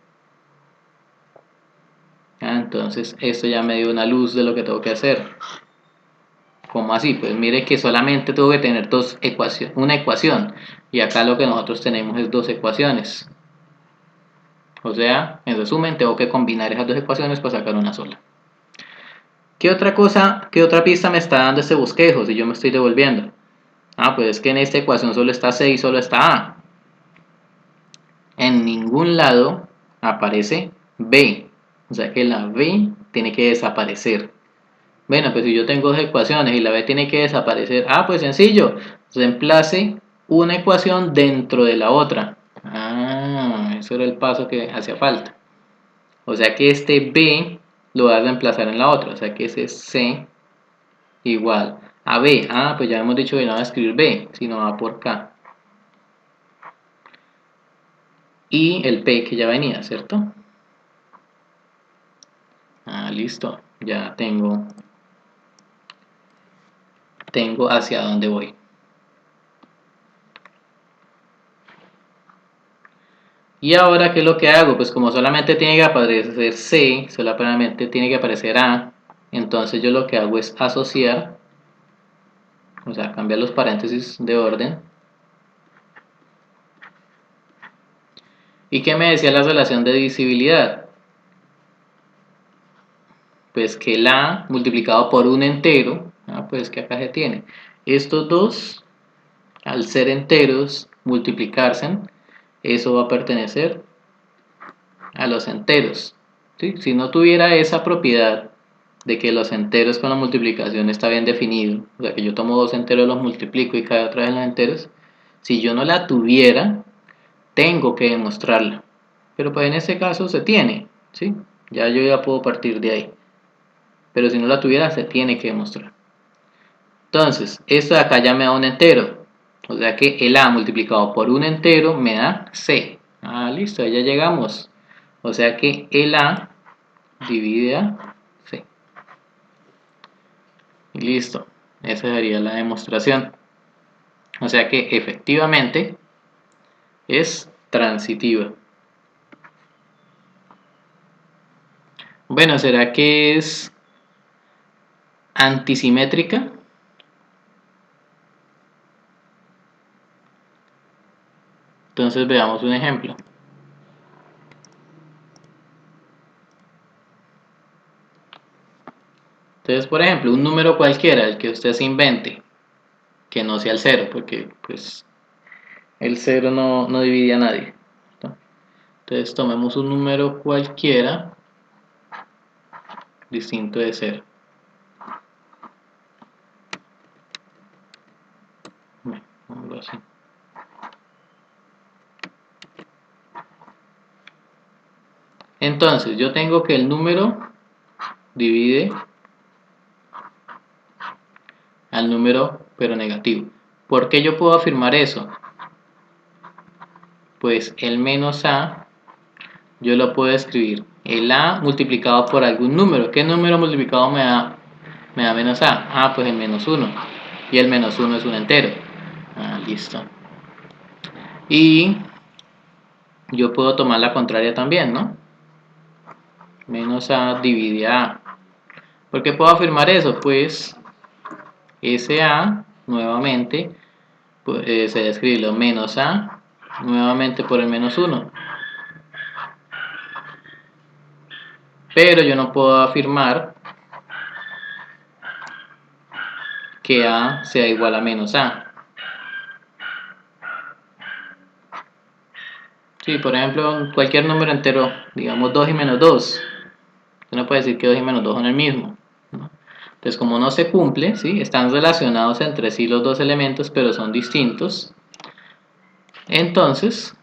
Entonces, esto ya me dio una luz de lo que tengo que hacer. ¿Cómo así? Pues mire que solamente tengo que tener una ecuación. Y acá lo que nosotros tenemos es dos ecuaciones. O sea, en resumen, tengo que combinar esas dos ecuaciones para sacar una sola. ¿Qué otra pista me está dando este bosquejo si yo me estoy devolviendo? Pues es que en esta ecuación solo está C y solo está A. En ningún lado aparece B. O sea que la B tiene que desaparecer. Bueno, pues si yo tengo dos ecuaciones y la B tiene que desaparecer, pues sencillo. Reemplace una ecuación dentro de la otra. Eso era el paso que hacía falta. O sea que este B lo va a reemplazar en la otra. O sea que ese C igual a B. Pues ya hemos dicho que no va a escribir B, sino A por K. Y el P que ya venía, ¿cierto? Listo. Ya tengo hacia dónde voy. Y ahora, ¿qué es lo que hago? Pues como solamente tiene que aparecer C, solamente tiene que aparecer A, entonces yo lo que hago es asociar, o sea, cambiar los paréntesis de orden. ¿Y qué me decía la relación de divisibilidad? Pues que el A multiplicado por un entero, pues que acá se tiene. Estos dos, al ser enteros, multiplicarse, eso va a pertenecer a los enteros. ¿Sí? Si no tuviera esa propiedad de que los enteros con la multiplicación está bien definido, o sea que yo tomo dos enteros, los multiplico y cae otra vez en los enteros, si yo no la tuviera, tengo que demostrarla. Pero pues en este caso se tiene, ¿sí? Ya yo ya puedo partir de ahí. Pero si no la tuviera, se tiene que demostrar. Entonces, esto de acá ya me da un entero. O sea que el A multiplicado por un entero me da C. Listo, ya llegamos. O sea que el A divide a C. Y listo. Esa sería la demostración. O sea que efectivamente es transitiva. Bueno, ¿será que es antisimétrica? Entonces veamos un ejemplo. Entonces, por ejemplo, un número cualquiera, el que usted se invente, que no sea el cero, porque pues el cero no divide a nadie. Entonces tomemos un número cualquiera distinto de cero. Bueno, así. Entonces yo tengo que el número divide al número pero negativo. ¿Por qué yo puedo afirmar eso? pues el menos a yo lo puedo escribir el a multiplicado por algún número. ¿Qué número multiplicado me da menos a? Ah, pues el menos uno. Y el menos uno es un entero. Ah, listo. Y yo puedo tomar la contraria también, ¿no? Menos a divide a. ¿Por qué puedo afirmar eso? Pues ese a, nuevamente, pues, se debe escribirlo menos a, nuevamente por el menos uno. Pero yo no puedo afirmar que a sea igual a menos a. Sí, por ejemplo, cualquier número entero, digamos 2 y menos 2, uno puede decir que 2 y menos 2 son el mismo, ¿no? Entonces, como no se cumple, ¿sí? Están relacionados entre sí los dos elementos, pero son distintos. Entonces,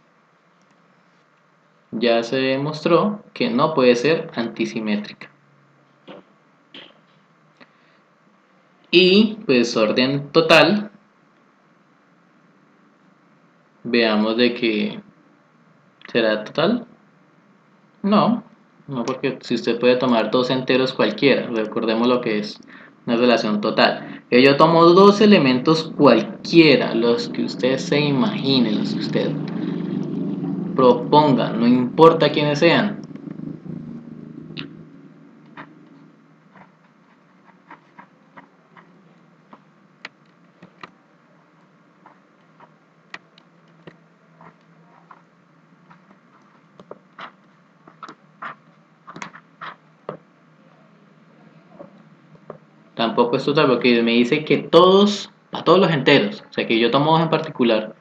ya se demostró que no puede ser antisimétrica. Y, pues, orden total, veamos de que será total. No, no, porque si usted puede tomar dos enteros cualquiera, recordemos lo que es una relación total. Yo tomo dos elementos cualquiera, los que usted se imagine, los que usted proponga, no importa quiénes sean. Tampoco es total porque me dice que todos, a todos los enteros, o sea que yo tomo dos en particular,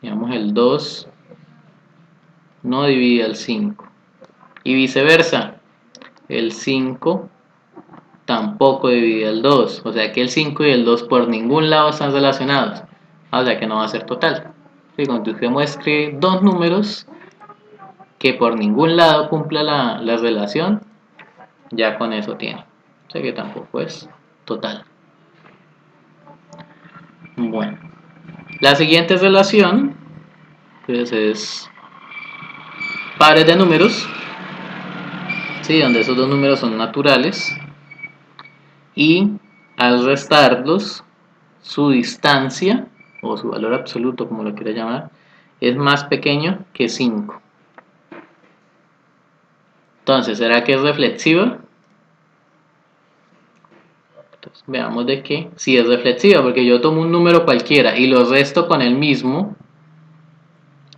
digamos el 2 no divide al 5 y viceversa, el 5 tampoco divide al 2, o sea que el 5 y el 2 por ningún lado están relacionados, o sea que no va a ser total. Si cuando usted muestre dos números que por ningún lado cumpla la relación, ya con eso tiene, o sea que tampoco es total. Bueno, la siguiente relación pues es pares de números, ¿sí? Donde esos dos números son naturales y al restarlos su distancia o su valor absoluto, como lo quiera llamar, es más pequeño que 5. Entonces, ¿será que es reflexiva? Entonces, veamos de qué. Si es reflexiva, porque yo tomo un número cualquiera y lo resto con el mismo,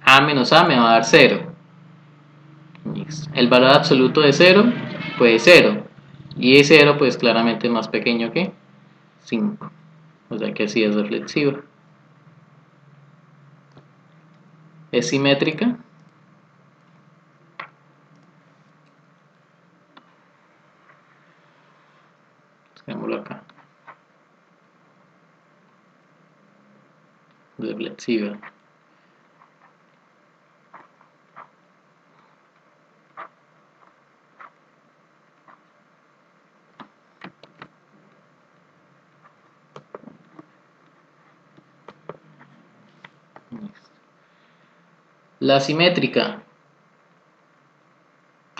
a menos a me va a dar 0. El valor absoluto de 0, pues 0. Y 0, pues claramente es más pequeño que 5. O sea que sí es reflexiva. ¿Es simétrica? Busquémoslo acá. Reflexiva. La simétrica.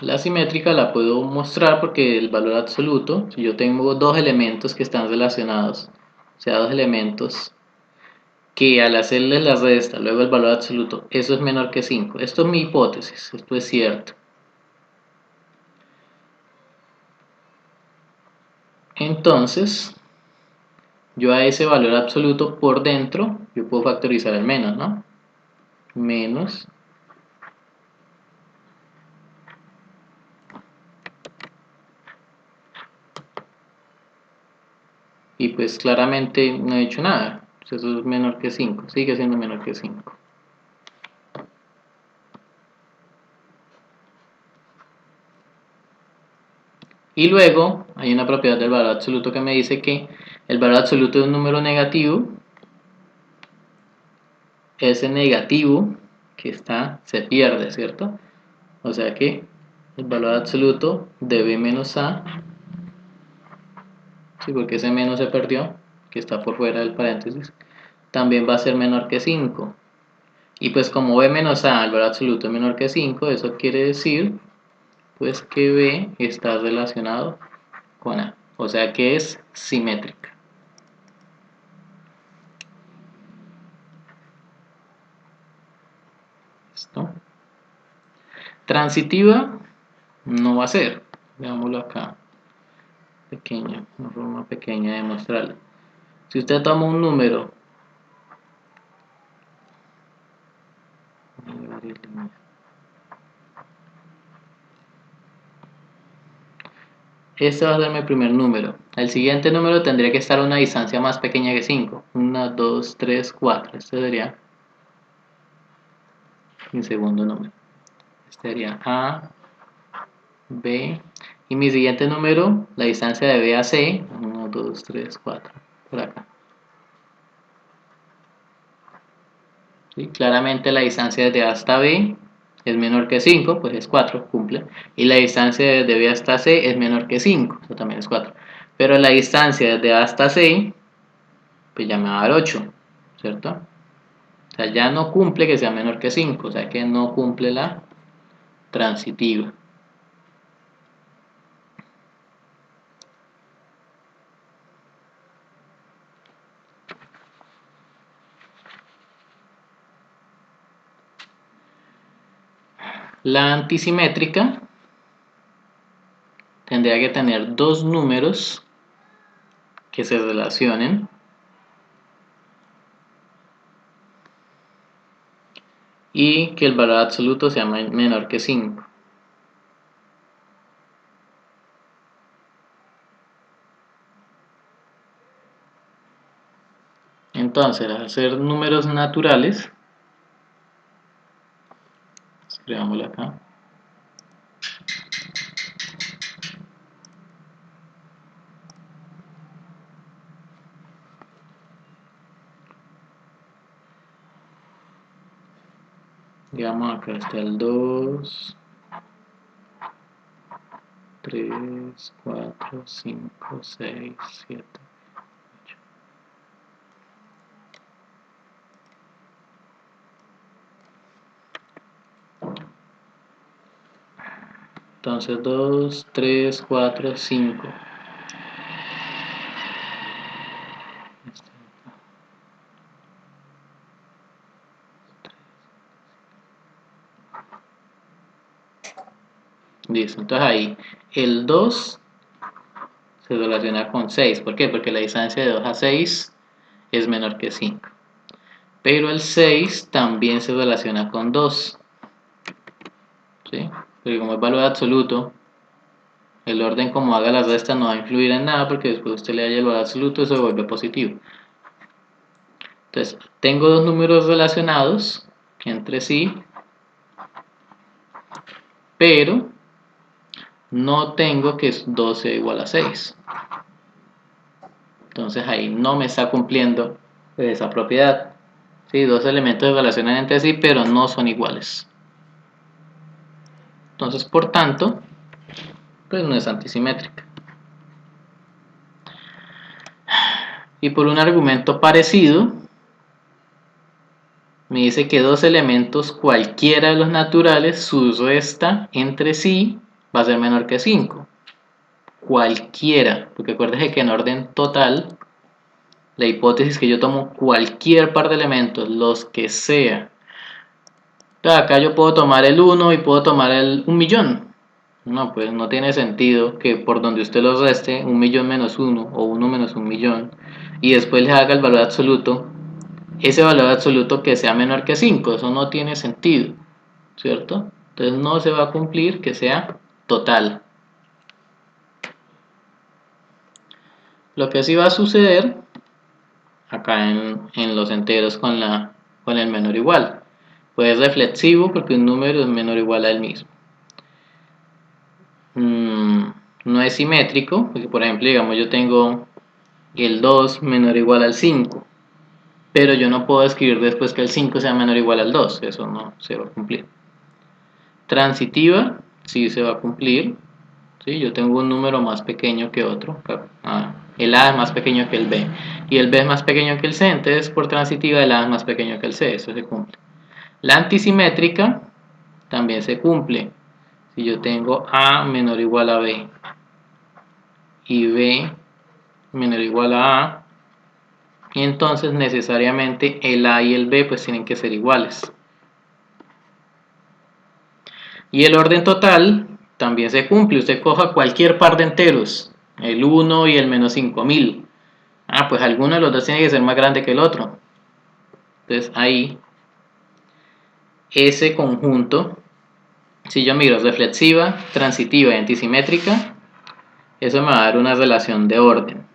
La simétrica la puedo mostrar porque el valor absoluto, si yo tengo dos elementos que están relacionados, o sea, dos elementos que al hacerles la resta, luego el valor absoluto, eso es menor que 5. Esto es mi hipótesis, esto es cierto. Entonces, yo a ese valor absoluto por dentro, yo puedo factorizar el menos, ¿no? Menos y pues claramente no he hecho nada, pues eso es menor que 5, sigue siendo menor que 5. Y luego hay una propiedad del valor absoluto que me dice que el valor absoluto de un número negativo, ese negativo que está, se pierde, ¿cierto? O sea que el valor absoluto de b menos a, sí, porque ese menos se perdió, que está por fuera del paréntesis, también va a ser menor que 5. Y pues como b menos a, el valor absoluto es menor que 5, eso quiere decir pues que b está relacionado con a, o sea que es simétrica. ¿Listo? Transitiva no va a ser, veámoslo acá, pequeña, una forma pequeña de mostrarlo. Si usted toma un número, este va a ser mi primer número. El siguiente número tendría que estar a una distancia más pequeña que 5. 1, 2, 3, 4. Este sería mi segundo número. Este sería A, B. Y mi siguiente número, la distancia de B a C. 1, 2, 3, 4. Por acá. ¿Sí? Claramente la distancia desde A hasta B es menor que 5, pues es 4, cumple. Y la distancia desde B hasta C es menor que 5, eso también es 4. Pero la distancia desde A hasta C, pues ya me va a dar 8, ¿cierto? O sea, ya no cumple que sea menor que 5, o sea que no cumple la transitiva. La antisimétrica tendría que tener dos números que se relacionen y que el valor absoluto sea menor que 5. Entonces, al hacer números naturales, escribámoslo acá. Digamos acá está el 2, 3, 4, 5, 6, 7, 8. Entonces 2, 3, 4, 5. Listo, entonces ahí el 2 se relaciona con 6. ¿Por qué? Porque la distancia de 2 a 6 es menor que 5. Pero el 6 también se relaciona con 2. ¿Sí? Porque como es valor absoluto, el orden como haga las restas no va a influir en nada porque después usted le haya el valor absoluto, eso se vuelve positivo. Entonces, tengo dos números relacionados entre sí, pero no tengo que 2 sea igual a 6. Entonces ahí no me está cumpliendo esa propiedad. ¿Sí? Dos elementos se relacionan entre sí, pero no son iguales. Entonces, por tanto, pues no es antisimétrica. Y por un argumento parecido, me dice que dos elementos cualquiera de los naturales, su resta entre sí va a ser menor que 5. Cualquiera, porque acuérdese que en orden total, la hipótesis que yo tomo cualquier par de elementos, los que sea. Entonces acá yo puedo tomar el 1 y puedo tomar el 1.000.000. No, pues no tiene sentido que por donde usted los reste, 1.000.000 menos 1 o 1 menos 1.000.000, y después le haga el valor absoluto, ese valor absoluto que sea menor que 5, eso no tiene sentido, ¿cierto? Entonces no se va a cumplir que sea total. Lo que sí va a suceder acá en los enteros con el menor o igual, pues es reflexivo porque un número es menor o igual al mismo. No es simétrico, porque por ejemplo, digamos yo tengo el 2 menor o igual al 5, pero yo no puedo escribir después que el 5 sea menor o igual al 2, eso no se va a cumplir. Transitiva, sí se va a cumplir, ¿sí? Yo tengo un número más pequeño que otro, el A es más pequeño que el B, y el B es más pequeño que el C, entonces por transitiva el A es más pequeño que el C, eso se cumple. La antisimétrica también se cumple. Si yo tengo A menor o igual a B y B menor o igual a A, y entonces necesariamente el A y el B pues tienen que ser iguales. Y el orden total también se cumple. Usted coja cualquier par de enteros, el 1 y el menos 5000. Pues alguno de los dos tiene que ser más grande que el otro. Entonces ahí, ese conjunto, si yo miro reflexiva, transitiva y antisimétrica, eso me va a dar una relación de orden.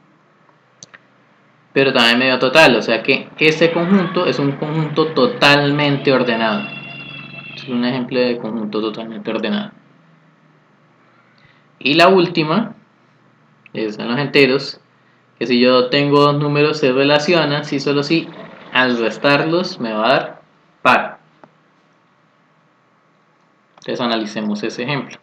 Pero también me dio total, o sea que este conjunto es un conjunto totalmente ordenado. Es un ejemplo de conjunto totalmente ordenado. Y la última, son los enteros, que si yo tengo dos números se relacionan si solo si al restarlos me va a dar par. Entonces analicemos ese ejemplo.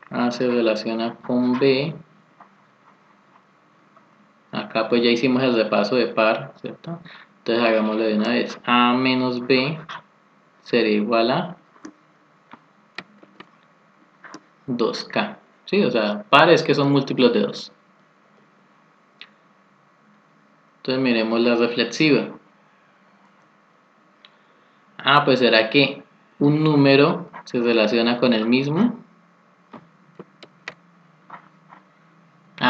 A se relaciona con B. Acá pues ya hicimos el repaso de par, ¿cierto? Entonces hagámoslo de una vez. A menos B sería igual a 2K. ¿Sí? O sea, par es que son múltiplos de 2. Entonces miremos la reflexiva. Pues será que un número se relaciona con el mismo.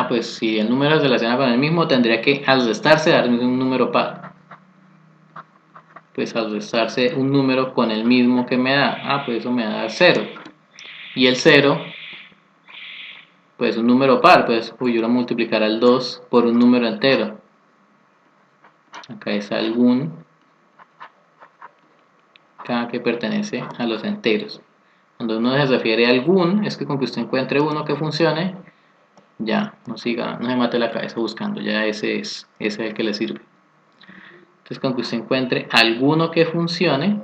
Pues si el número se relaciona con el mismo, tendría que al restarse darme un número par. Pues al restarse un número con el mismo que me da, pues eso me da 0. Y el 0, pues un número par, pues yo lo multiplicaré al 2 por un número entero. Acá es algún K que pertenece a los enteros. Cuando uno se refiere a algún, es que con que usted encuentre uno que funcione, ya, no se mate la cabeza buscando, ya ese es el que le sirve. Entonces con que usted encuentre alguno que funcione,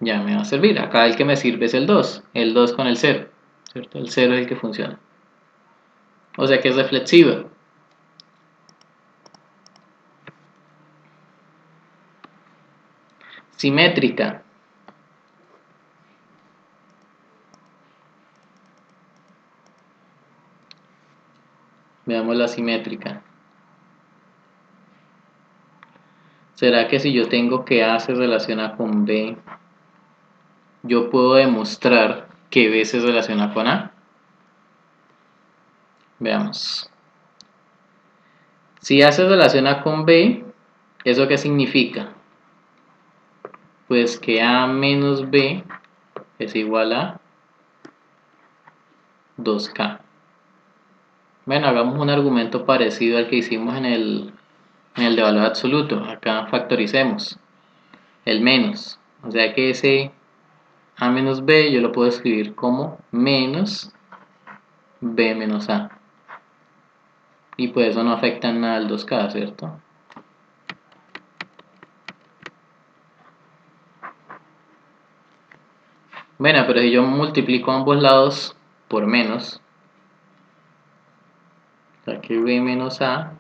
ya me va a servir. Acá el que me sirve es el 2 con el 0, ¿cierto? El 0 es el que funciona. O sea que es reflexiva. Simétrica. Veamos la simétrica. ¿Será que si yo tengo que A se relaciona con B, yo puedo demostrar que B se relaciona con A? Veamos. Si A se relaciona con B, ¿eso qué significa? Pues que A menos B es igual a 2K. Bueno, hagamos un argumento parecido al que hicimos en el de valor absoluto. Acá factoricemos el menos. O sea que ese A menos B yo lo puedo escribir como menos B menos A. Y pues eso no afecta en nada al 2K, ¿cierto? Bueno, pero si yo multiplico ambos lados por menos, o sea que B menos A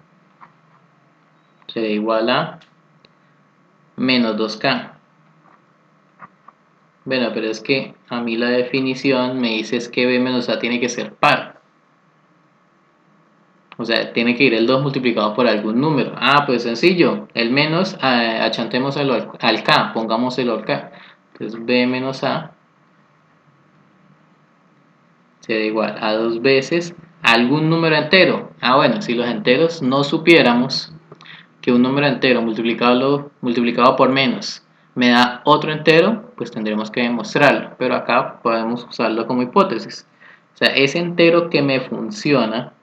será igual a menos 2K. Bueno, pero es que a mí la definición me dice es que B menos A tiene que ser par. O sea, tiene que ir el 2 multiplicado por algún número. Pues sencillo. El menos, achantemos al K, pongámoselo al K. Entonces B menos A será igual a 2 veces algún número entero. Bueno, si los enteros no supiéramos que un número entero multiplicado por menos me da otro entero, pues tendremos que demostrarlo. Pero acá podemos usarlo como hipótesis. O sea, ese entero que me funciona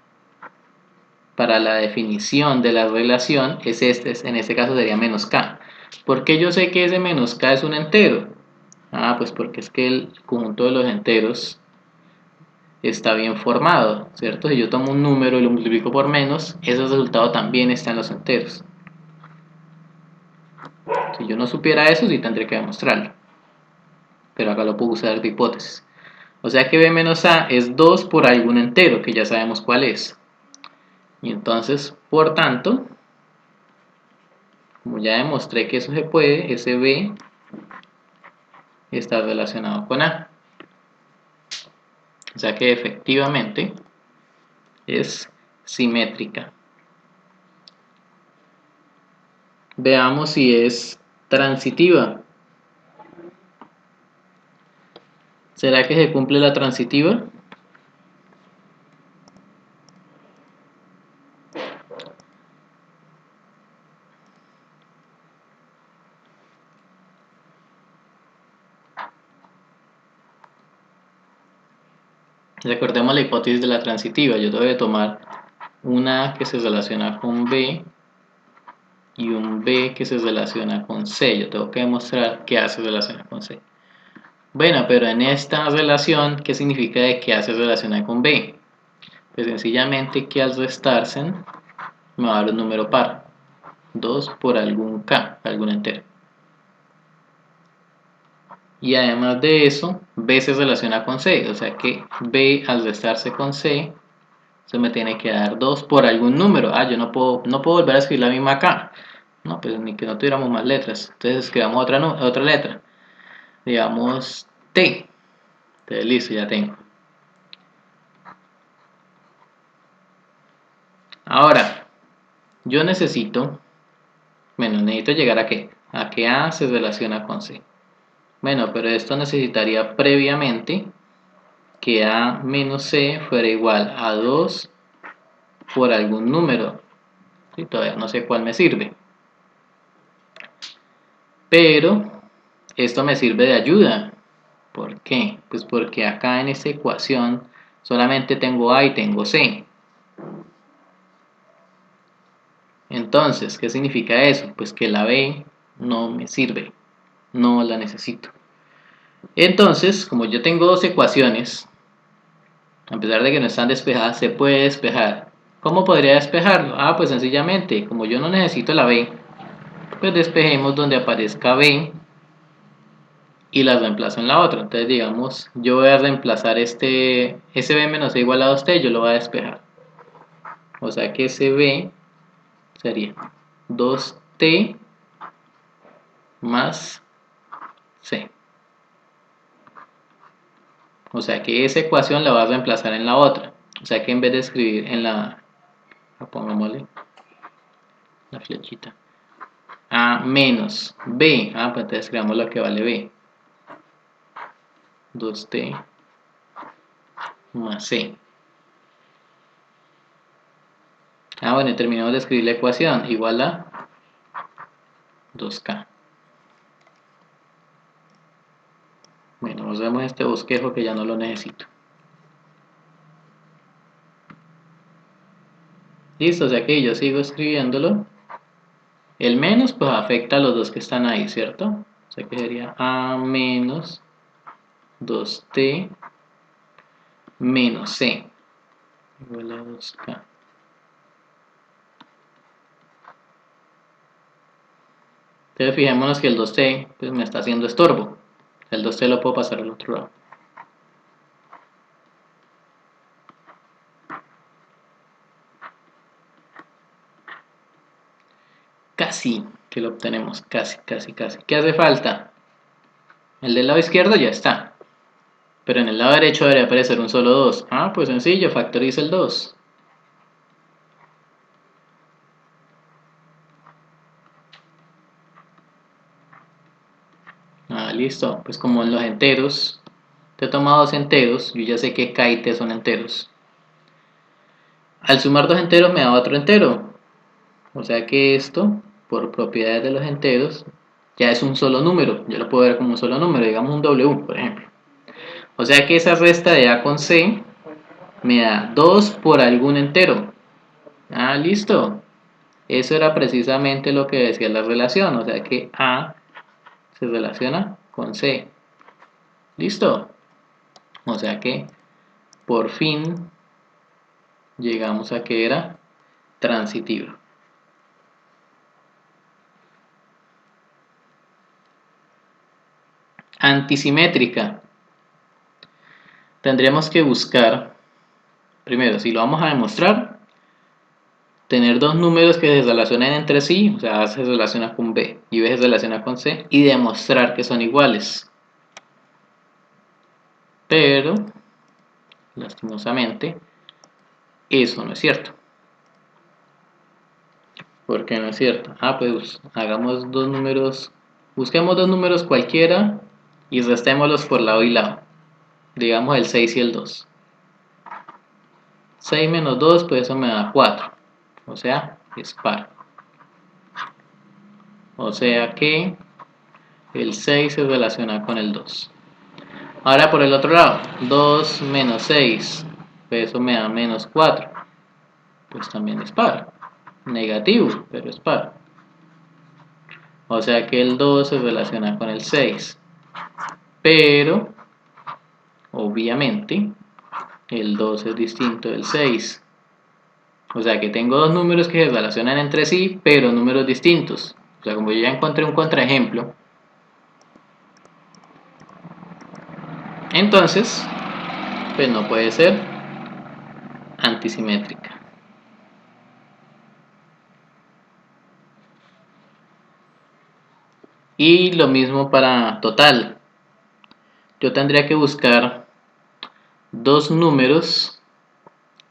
para la definición de la relación es en este caso sería menos k. ¿Por qué yo sé que ese menos k es un entero? Pues porque es que el conjunto de los enteros está bien formado, ¿cierto? Si yo tomo un número y lo multiplico por menos, ese resultado también está en los enteros. Si yo no supiera eso, sí tendría que demostrarlo. Pero acá lo puedo usar de hipótesis. O sea que b menos a es 2 por algún entero, que ya sabemos cuál es. Y entonces, por tanto, como ya demostré que eso se puede, ese b está relacionado con a. O sea que efectivamente es simétrica. Veamos si es transitiva. ¿Será que se cumple la transitiva? Recordemos la hipótesis de la transitiva. Yo debo tomar una que se relaciona con B y un B que se relaciona con C. Yo tengo que demostrar que A se relaciona con C. Bueno, pero en esta relación, ¿qué significa de que A se relaciona con B? Pues sencillamente que al restarse me va a dar un número par. 2 por algún K, algún entero. Y además de eso, B se relaciona con C. O sea que B al restarse con C, se me tiene que dar 2 por algún número. Ah, yo no puedo volver a escribir la misma acá. No, pues ni que no tuviéramos más letras. Entonces escribamos otra letra. Digamos T. Entonces listo, ya tengo. Ahora, yo necesito, bueno, necesito llegar a qué? A que A se relaciona con C. Bueno, pero esto necesitaría previamente que A menos C fuera igual a 2 por algún número. Sí, todavía no sé cuál me sirve. Pero esto me sirve de ayuda. ¿Por qué? Pues porque acá en esta ecuación solamente tengo A y tengo C. Entonces, ¿qué significa eso? Pues que la B no me sirve, no la necesito. Entonces, como yo tengo dos ecuaciones, a pesar de que no están despejadas, se puede despejar. ¿Cómo podría despejarlo? Ah, pues sencillamente, como yo no necesito la B, pues despejemos donde aparezca B y la reemplazo en la otra. Entonces, digamos, yo voy a reemplazar ese B menos C igual a 2T, yo lo voy a despejar. O sea que ese B sería 2T más C. O sea que esa ecuación la va a reemplazar en la otra. O sea que en vez de escribir en la, pongámosle la flechita, A menos B, pues entonces escribamos lo que vale B. 2T más C. Bueno, y terminamos de escribir la ecuación, igual a 2K. Bueno, nos vemos este bosquejo que ya no lo necesito. Listo, o sea que yo sigo escribiéndolo. El menos pues afecta a los dos que están ahí, ¿cierto? O sea que sería A menos 2T menos C igual a 2K. Entonces fijémonos que el 2T pues, me está haciendo estorbo. El 2T lo puedo pasar al otro lado. Casi que lo obtenemos, casi. ¿Qué hace falta? El del lado izquierdo ya está. Pero en el lado derecho debería aparecer un solo 2. Pues sencillo, factoriza el 2. Listo. Pues como en los enteros, te he tomado dos enteros, yo ya sé que K y T son enteros. Al sumar dos enteros me da otro entero. O sea que esto, por propiedades de los enteros, ya es un solo número. Yo lo puedo ver como un solo número, digamos un W, por ejemplo. O sea que esa resta de A con C me da 2 por algún entero. Listo. Eso era precisamente lo que decía la relación. O sea que A se relaciona con C. Listo. O sea que por fin llegamos a que era transitiva. Antisimétrica. tendríamos que buscar, primero, si lo vamos a demostrar, tener dos números que se relacionen entre sí, o sea, A se relaciona con B y B se relaciona con C, y demostrar que son iguales. Pero, lastimosamente, eso no es cierto. ¿Por qué no es cierto? Pues hagamos dos números, busquemos dos números cualquiera y restémoslos por lado y lado. Digamos el 6 y el 2. 6 menos 2, pues eso me da 4. O sea, es par. O sea que el 6 se relaciona con el 2. Ahora por el otro lado, 2 menos 6, pues eso me da menos 4. Pues también es par. Negativo, pero es par. O sea que el 2 se relaciona con el 6. Pero, obviamente, el 2 es distinto del 6. O sea que tengo dos números que se relacionan entre sí, pero números distintos. O sea, como yo ya encontré un contraejemplo, entonces, pues no puede ser antisimétrica. Y lo mismo para total. Yo tendría que buscar dos números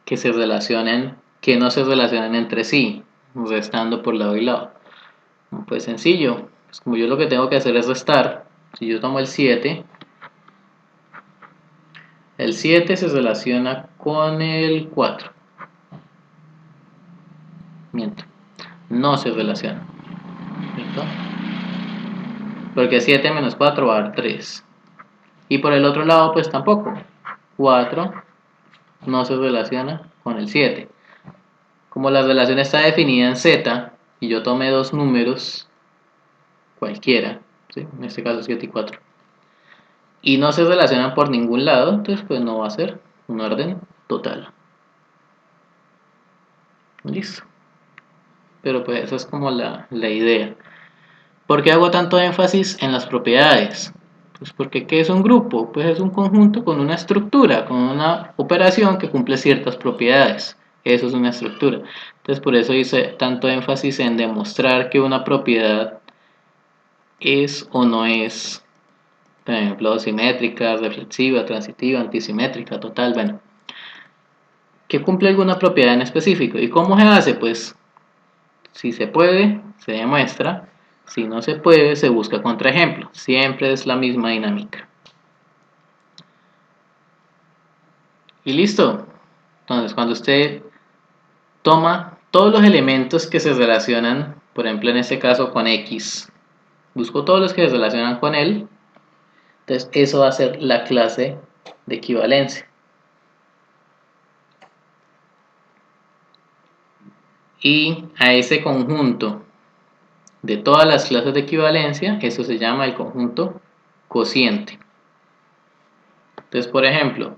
que se relacionen, que no se relacionen entre sí, restando por lado y lado. Pues sencillo, pues como yo lo que tengo que hacer es restar. Si yo tomo el 7 se relaciona con el 4. Miento, no se relaciona. ¿Listo? Porque 7 menos 4 va a dar 3. Y por el otro lado, pues tampoco. 4 no se relaciona con el 7. Como la relación está definida en Z y yo tomé dos números cualquiera, ¿sí? En este caso 7 y 4, y no se relacionan por ningún lado, entonces pues no va a ser un orden total. Listo. Pero pues esa es como la idea. ¿Por qué hago tanto énfasis en las propiedades? Pues porque ¿qué es un grupo? Pues es un conjunto con una estructura, con una operación que cumple ciertas propiedades. Eso es una estructura. Entonces por eso hice tanto énfasis en demostrar que una propiedad es o no es, por ejemplo, simétrica, reflexiva, transitiva, antisimétrica, total, bueno, que cumple alguna propiedad en específico. ¿Y cómo se hace? Pues si se puede, se demuestra. Si no se puede, se busca contraejemplo. Siempre es la misma dinámica. Y listo. Entonces, cuando usted toma todos los elementos que se relacionan, por ejemplo, en este caso con X, busco todos los que se relacionan con él, entonces eso va a ser la clase de equivalencia. Y a ese conjunto de todas las clases de equivalencia, eso se llama el conjunto cociente. Entonces, por ejemplo,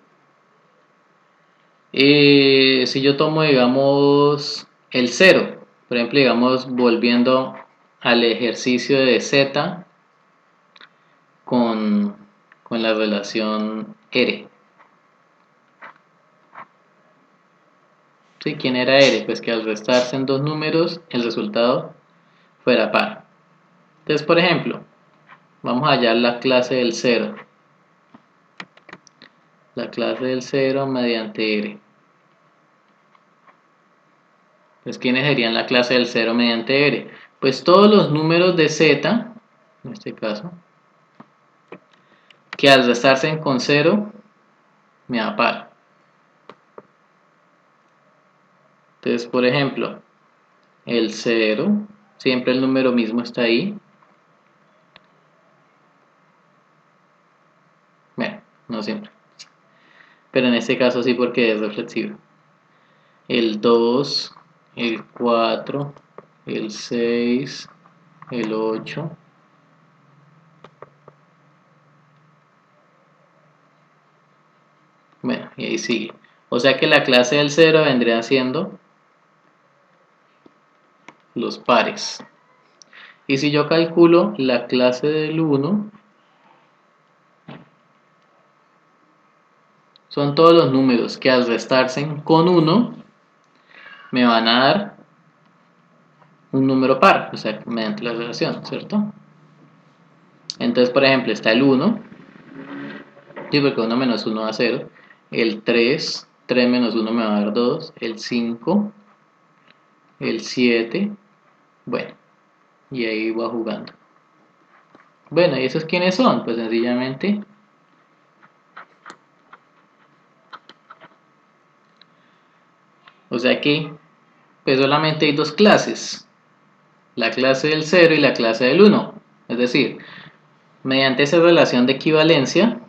si yo tomo, digamos, el 0, por ejemplo, digamos, volviendo al ejercicio de Z con, con la relación R. ¿Sí? ¿Quién era R? Pues que al restarse en dos números, el resultado fuera par. Entonces, por ejemplo, vamos a hallar la clase del 0. La clase del 0 mediante R. Pues, ¿quiénes serían la clase del 0 mediante R? Pues todos los números de Z, en este caso, que al restarse con 0 me da par. Entonces, por ejemplo, el 0, siempre el número mismo está ahí. Bueno, no siempre, pero en este caso sí porque es reflexivo. El 2, el 4, el 6, el 8. Bueno, y ahí sigue. O sea que la clase del 0 vendría siendo los pares. Y si yo calculo la clase del 1, son todos los números que al restarse con 1 me van a dar un número par, o sea, mediante la relación, ¿cierto? Entonces, por ejemplo, está el 1, sí, porque 1 menos 1 da 0, el 3 menos 1 me va a dar 2, el 5, el 7, bueno, y ahí va jugando. Bueno, ¿y esos quiénes son? Pues sencillamente, o sea que pues solamente hay dos clases, la clase del 0 y la clase del 1. Es decir, mediante esa relación de equivalencia,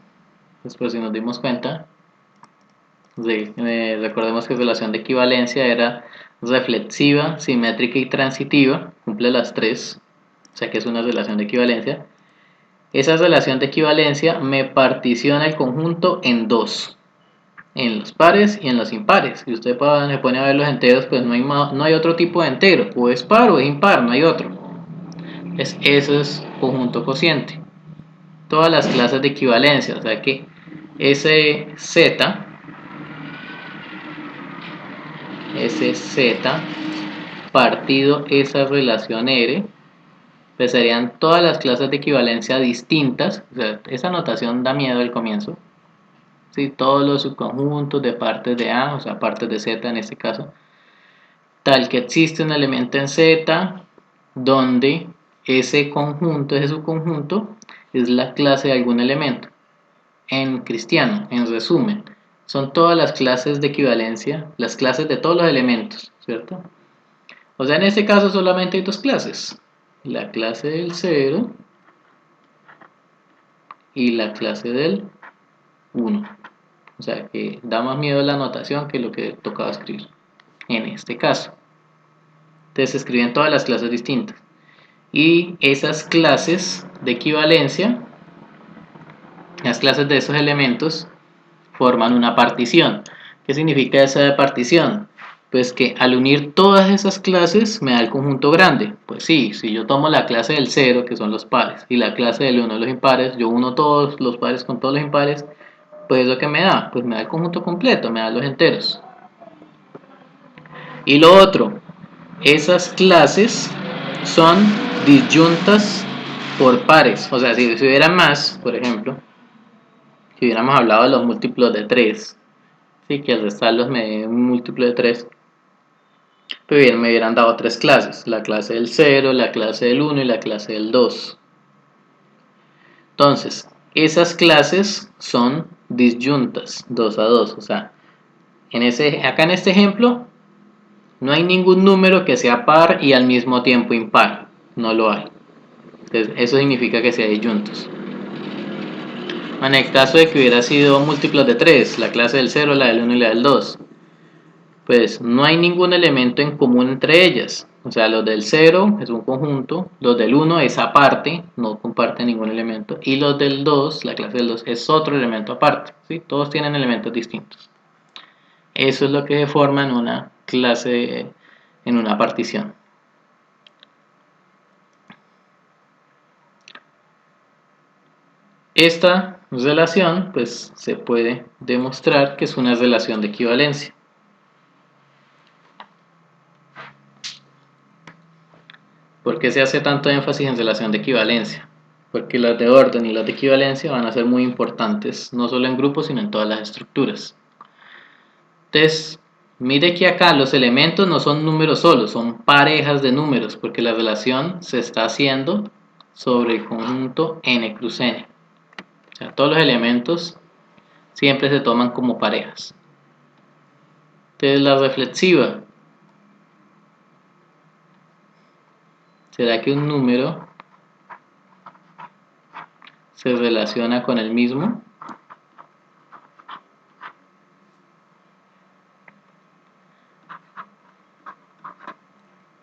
después si nos dimos cuenta, recordemos que relación de equivalencia era reflexiva, simétrica y transitiva, cumple las tres, o sea que es una relación de equivalencia. Esa relación de equivalencia me particiona el conjunto en dos, en los pares y en los impares. Si usted se pone a ver los enteros, pues no hay otro tipo de entero, o es par o es impar, no hay otro. Eso es conjunto cociente. Todas las clases de equivalencia, o sea que ese z partido esa relación R, pues serían todas las clases de equivalencia distintas. O sea, esa notación da miedo al comienzo. ¿Sí? Todos los subconjuntos de partes de A, o sea, partes de Z en este caso, tal que existe un elemento en Z donde ese subconjunto, es la clase de algún elemento. En cristiano, en resumen, son todas las clases de equivalencia, las clases de todos los elementos, ¿cierto? O sea, en este caso solamente hay dos clases, la clase del 0 y la clase del 1. O sea, que da más miedo la notación que lo que tocaba escribir en este caso. Entonces se escriben todas las clases distintas. Y esas clases de equivalencia, las clases de esos elementos, forman una partición. ¿Qué significa esa partición? Pues que al unir todas esas clases me da el conjunto grande. Pues sí, si yo tomo la clase del 0, que son los pares, y la clase del 1, los impares, yo uno todos los pares con todos los impares, pues eso que me da, pues me da el conjunto completo, me da los enteros. Y lo otro, esas clases son disyuntas por pares. O sea, si hubiera más, por ejemplo, si hubiéramos hablado de los múltiplos de 3, ¿sí? Que al restarlos me dé un múltiplo de 3, pues bien, me hubieran dado tres clases, la clase del 0, la clase del 1 y la clase del 2. Entonces, esas clases son disyuntas, 2 a 2. O sea, acá en este ejemplo no hay ningún número que sea par y al mismo tiempo impar, no lo hay. Entonces, eso significa que sea disyuntos. En el caso de que hubiera sido múltiplos de 3, la clase del 0, la del 1 y la del 2, pues no hay ningún elemento en común entre ellas. O sea, los del 0 es un conjunto, los del 1 es aparte, no comparten ningún elemento, y los del 2, la clase del 2, es otro elemento aparte. ¿Sí? Todos tienen elementos distintos. Eso es lo que se forma en una clase, en una partición. Esta relación, pues, se puede demostrar que es una relación de equivalencia. ¿Por qué se hace tanto énfasis en relación de equivalencia? Porque las de orden y las de equivalencia van a ser muy importantes, no solo en grupos, sino en todas las estructuras. Entonces, mire que acá los elementos no son números solos, son parejas de números, porque la relación se está haciendo sobre el conjunto n cruz n. O sea, todos los elementos siempre se toman como parejas. Entonces, la reflexiva. ¿Será que un número se relaciona con el mismo?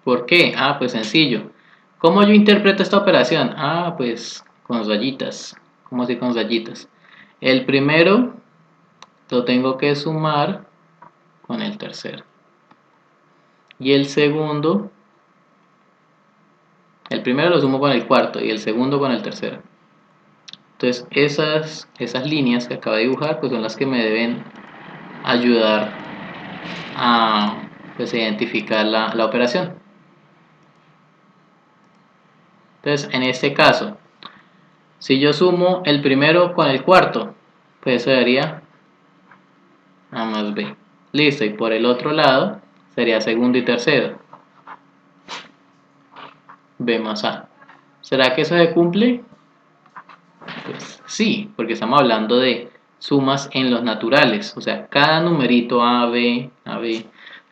¿Por qué? Ah, pues sencillo. ¿Cómo yo interpreto esta operación? Ah, pues con rayitas. ¿Cómo así con rayitas? El primero lo tengo que sumar con el tercero. Y el segundo, el primero lo sumo con el cuarto y el segundo con el tercero. Entonces esas líneas que acabo de dibujar pues son las que me deben ayudar a pues, identificar la operación. Entonces en este caso, si yo sumo el primero con el cuarto, pues eso daría A más B. Listo, y por el otro lado sería segundo y tercero. B más A. ¿Será que eso se cumple? Pues sí, porque estamos hablando de sumas en los naturales. O sea, cada numerito A, B,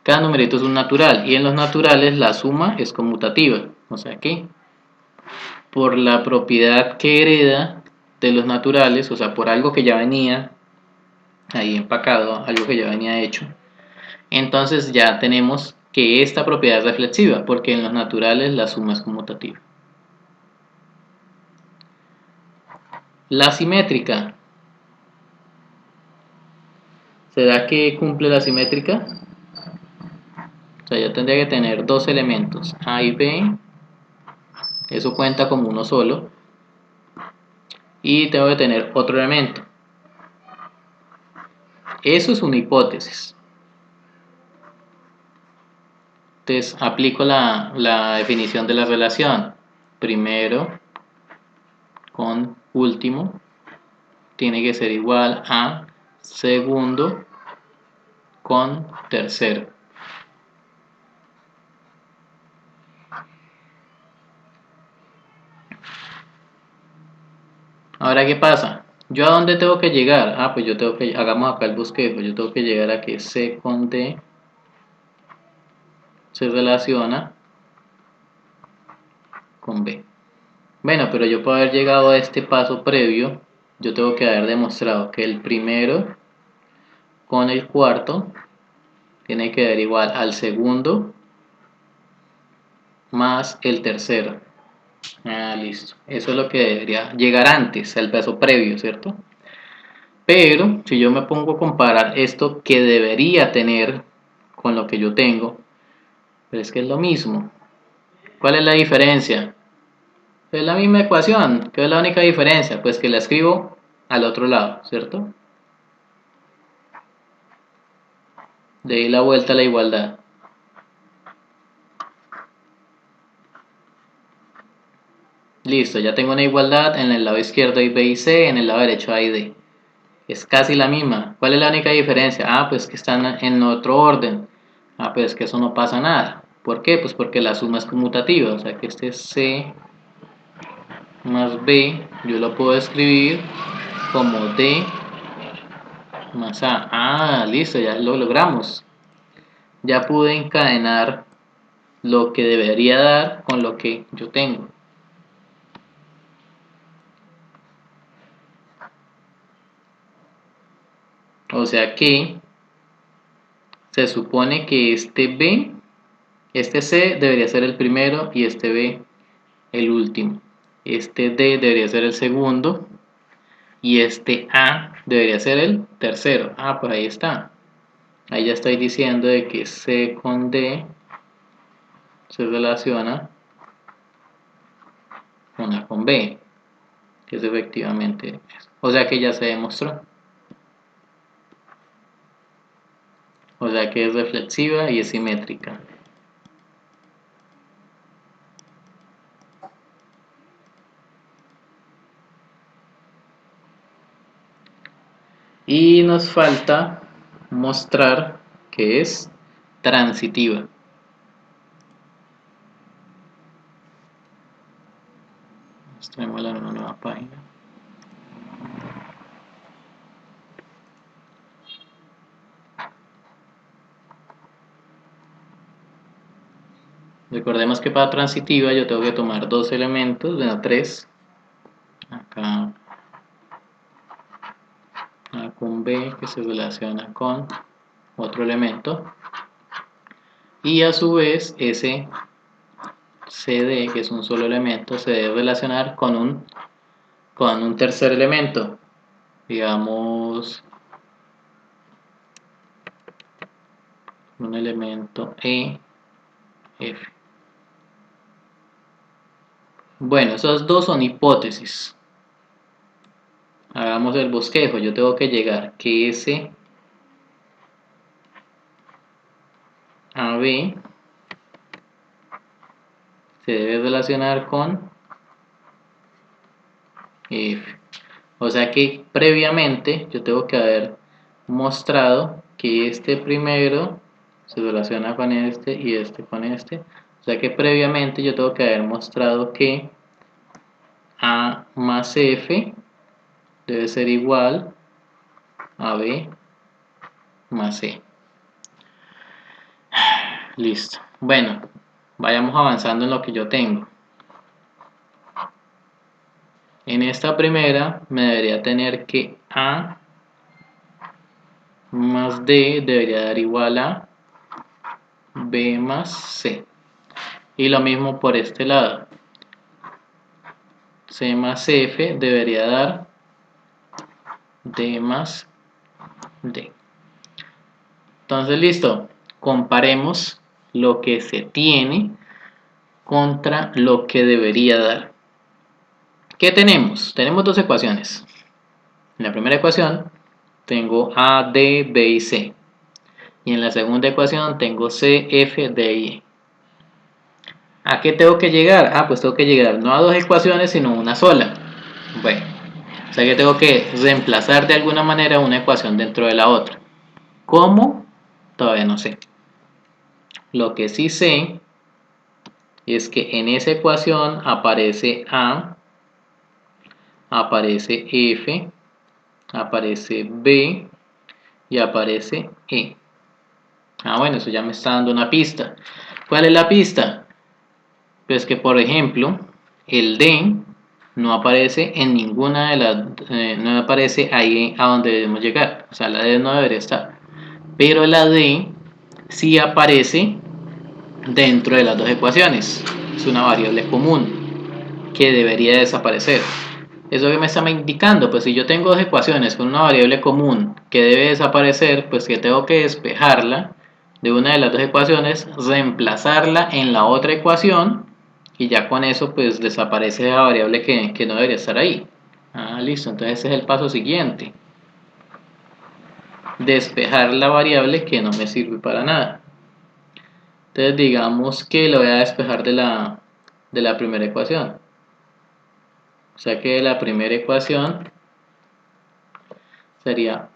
cada numerito es un natural. Y en los naturales la suma es conmutativa. O sea que por la propiedad que hereda de los naturales, o sea, por algo que ya venía ahí empacado, algo que ya venía hecho, entonces ya tenemos que esta propiedad es reflexiva, porque en los naturales la suma es conmutativa. La simétrica. ¿Será que cumple la simétrica? O sea, yo tendría que tener dos elementos, A y B, eso cuenta como uno solo, y tengo que tener otro elemento. Eso es una hipótesis. Entonces aplico la definición de la relación. Primero con último tiene que ser igual a segundo con tercero. Ahora, ¿qué pasa? ¿Yo a dónde tengo que llegar? Ah, pues yo tengo que, hagamos acá el bosquejo, yo tengo que llegar a que C con D se relaciona con B. Bueno, pero yo para haber llegado a este paso previo, yo tengo que haber demostrado que el primero con el cuarto tiene que dar igual al segundo más el tercero. Ah, listo. Eso es lo que debería llegar antes, el paso previo, ¿cierto? Pero si yo me pongo a comparar esto que debería tener con lo que yo tengo, pero es que es lo mismo. ¿Cuál es la diferencia? Es la misma ecuación. ¿Qué es la única diferencia? Pues que la escribo al otro lado, ¿cierto? De ahí la vuelta a la igualdad. Listo, ya tengo una igualdad. En el lado izquierdo hay B y C, en el lado derecho hay D. Es casi la misma. ¿Cuál es la única diferencia? Ah, pues que están en otro orden. Ah, pues que eso no pasa nada. ¿Por qué? Pues porque la suma es conmutativa. O sea que este C más B, yo lo puedo escribir como D más A. Ah, listo, ya lo logramos. Ya pude encadenar lo que debería dar con lo que yo tengo. O sea que se supone que este C debería ser el primero y este B el último. Este D debería ser el segundo y este A debería ser el tercero. Ah, pues ahí está. Ahí ya estoy diciendo de que C con D se relaciona con A con B, que es efectivamente eso. O sea que ya se demostró. O sea que es reflexiva y es simétrica. Y nos falta mostrar que es transitiva. Mostrémosla en una nueva página. Recordemos que para transitiva yo tengo que tomar dos elementos, bueno, tres. Acá A con B que se relaciona con otro elemento. Y a su vez ese CD, que es un solo elemento, se debe relacionar con un tercer elemento. Digamos, un elemento E, F. Bueno, esas dos son hipótesis. Hagamos el bosquejo. Yo tengo que llegar que S a B se debe relacionar con F. O sea que previamente yo tengo que haber mostrado que este primero se relaciona con este y este con este. O sea que previamente yo tengo que haber mostrado que A más F debe ser igual a B más C. Listo. Bueno, vayamos avanzando en lo que yo tengo. En esta primera me debería tener que A más D debería dar igual a B más C. Y lo mismo por este lado. C más F debería dar D más D. Entonces, listo. Comparemos lo que se tiene contra lo que debería dar. ¿Qué tenemos? Tenemos dos ecuaciones. En la primera ecuación tengo A, D, B y C. Y en la segunda ecuación tengo C, F, D y E. ¿A qué tengo que llegar? Pues tengo que llegar no a dos ecuaciones, sino a una sola. Bueno, o sea que tengo que reemplazar de alguna manera una ecuación dentro de la otra. ¿Cómo? Todavía no sé. Lo que sí sé es que en esa ecuación aparece A, aparece F, aparece B y aparece E. Bueno, eso ya me está dando una pista. ¿Cuál es la pista? Pues que, por ejemplo, el D no aparece en ninguna de las, no aparece ahí a donde debemos llegar. O sea, la D no debería estar. Pero la D sí aparece dentro de las dos ecuaciones. Es una variable común que debería desaparecer. ¿Eso que me está indicando? Pues si yo tengo dos ecuaciones con una variable común que debe desaparecer, pues que tengo que despejarla de una de las dos ecuaciones, reemplazarla en la otra ecuación y ya con eso pues desaparece la variable que no debería estar ahí. Listo, entonces ese es el paso siguiente. Despejar la variable que no me sirve para nada. Entonces digamos que lo voy a despejar de la primera ecuación. O sea que la primera ecuación sería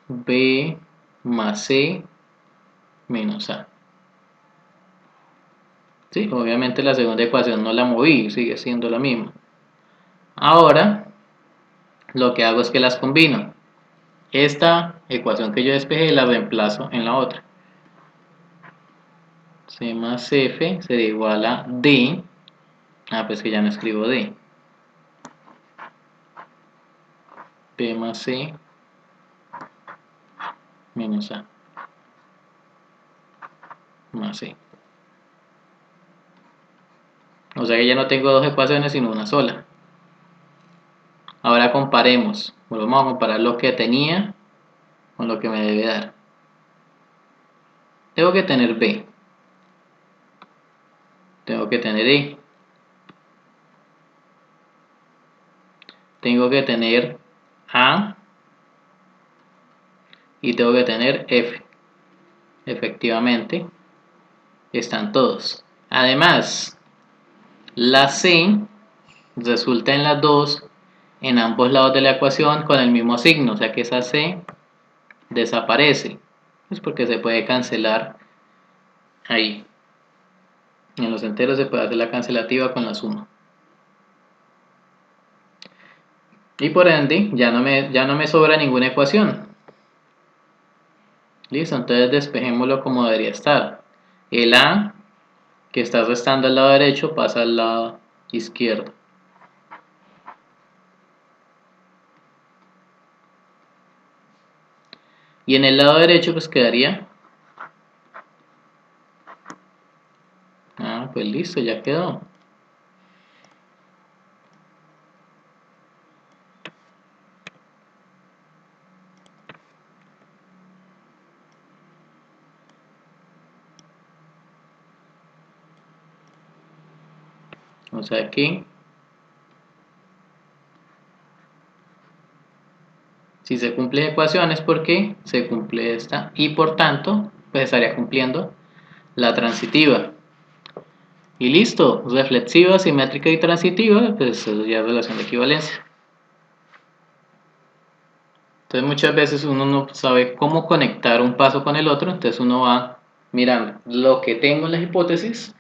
B más C menos A. Sí, obviamente la segunda ecuación no la moví, sigue siendo la misma. Ahora lo que hago es que las combino. Esta ecuación que yo despejé la reemplazo en la otra. C más F sería igual a D. Pues que ya no escribo D. B más C menos A más C. O sea que ya no tengo dos ecuaciones sino una sola. Ahora comparemos. Volvemos a comparar lo que tenía con lo que me debe dar. Tengo que tener B. Tengo que tener E. Tengo que tener A. Y tengo que tener F. Efectivamente, están todos. Además, la C resulta en las dos en ambos lados de la ecuación con el mismo signo, o sea que esa C desaparece. Es porque se puede cancelar ahí. En los enteros se puede hacer la cancelativa con la suma. Y por ende, ya no me sobra ninguna ecuación. Listo, entonces despejémoslo como debería estar. El A que está restando al lado derecho pasa al lado izquierdo. Y en el lado derecho pues quedaría. Pues listo, ya quedó. O sea que Si se cumplen ecuaciones, porque se cumple esta y por tanto pues estaría cumpliendo la transitiva. Y listo, reflexiva, simétrica y transitiva, pues eso ya es relación de equivalencia. Entonces muchas veces uno no sabe cómo conectar un paso con el otro, entonces uno va mirando lo que tengo en la hipótesis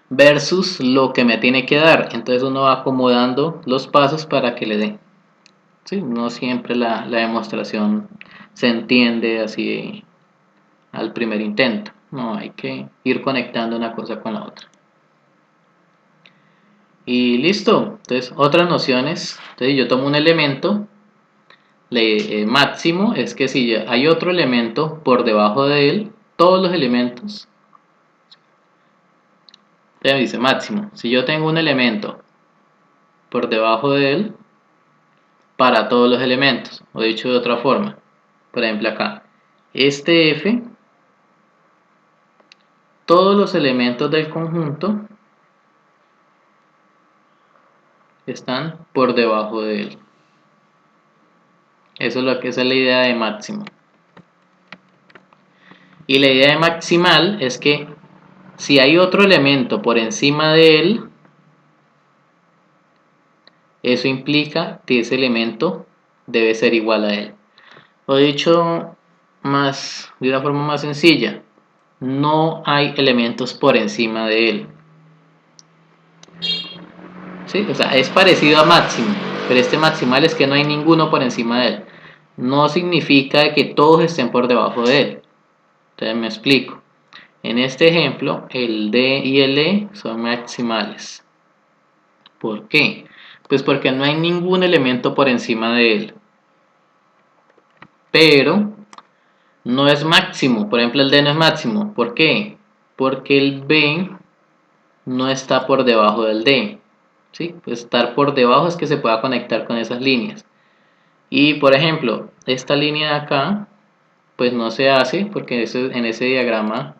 versus lo que me tiene que dar. Entonces uno va acomodando los pasos para que le dé. Sí, no siempre la demostración se entiende así al primer intento. No, hay que ir conectando una cosa con la otra. Y listo. Entonces, otras nociones. Entonces, yo tomo un elemento. Máximo es que si hay otro elemento por debajo de él, todos los elementos. Entonces dice máximo. Si yo tengo un elemento por debajo de él, para todos los elementos. O dicho de otra forma. Por ejemplo, acá. Este F, todos los elementos del conjunto están por debajo de él. Eso es lo que es la idea de máximo. Y la idea de maximal es que si hay otro elemento por encima de él, eso implica que ese elemento debe ser igual a él. O dicho de una forma más sencilla, no hay elementos por encima de él. ¿Sí? O sea, es parecido a máximo, pero este maximal es que no hay ninguno por encima de él. No significa que todos estén por debajo de él. Entonces me explico. En este ejemplo, el D y el E son maximales. ¿Por qué? Pues porque no hay ningún elemento por encima de él. Pero no es máximo. Por ejemplo, el D no es máximo. ¿Por qué? Porque el B no está por debajo del D. ¿Sí? Pues estar por debajo es que se pueda conectar con esas líneas. Y por ejemplo, esta línea de acá, pues no se hace porque en ese diagrama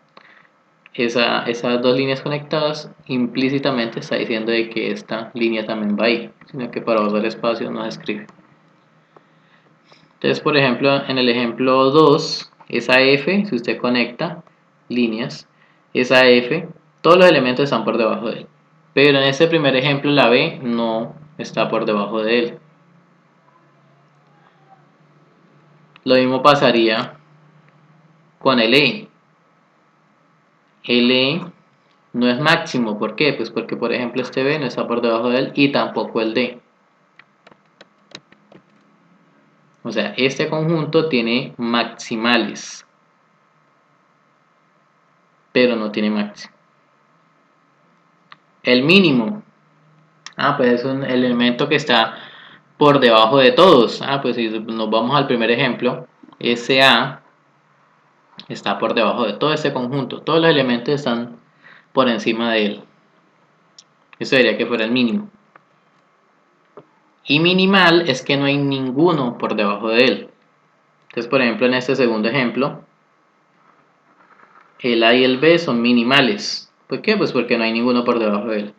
esas dos líneas conectadas implícitamente está diciendo de que esta línea también va ahí, sino que para ahorrar espacio no se escribe. Entonces, por ejemplo, en el ejemplo 2, esa F, si usted conecta líneas, esa F, todos los elementos están por debajo de él. Pero en este primer ejemplo, la B no está por debajo de él. Lo mismo pasaría con el E. El E no es máximo, ¿por qué? Pues porque, por ejemplo, este B no está por debajo de él y tampoco el D. O sea, este conjunto tiene maximales, pero no tiene máximo. El mínimo, pues es un elemento que está por debajo de todos. Pues si nos vamos al primer ejemplo, SA está por debajo de todo este conjunto. Todos los elementos están por encima de él. Eso diría que fuera el mínimo. Y minimal es que no hay ninguno por debajo de él. Entonces, por ejemplo, en este segundo ejemplo, el A y el B son minimales. ¿Por qué? Pues porque no hay ninguno por debajo de él.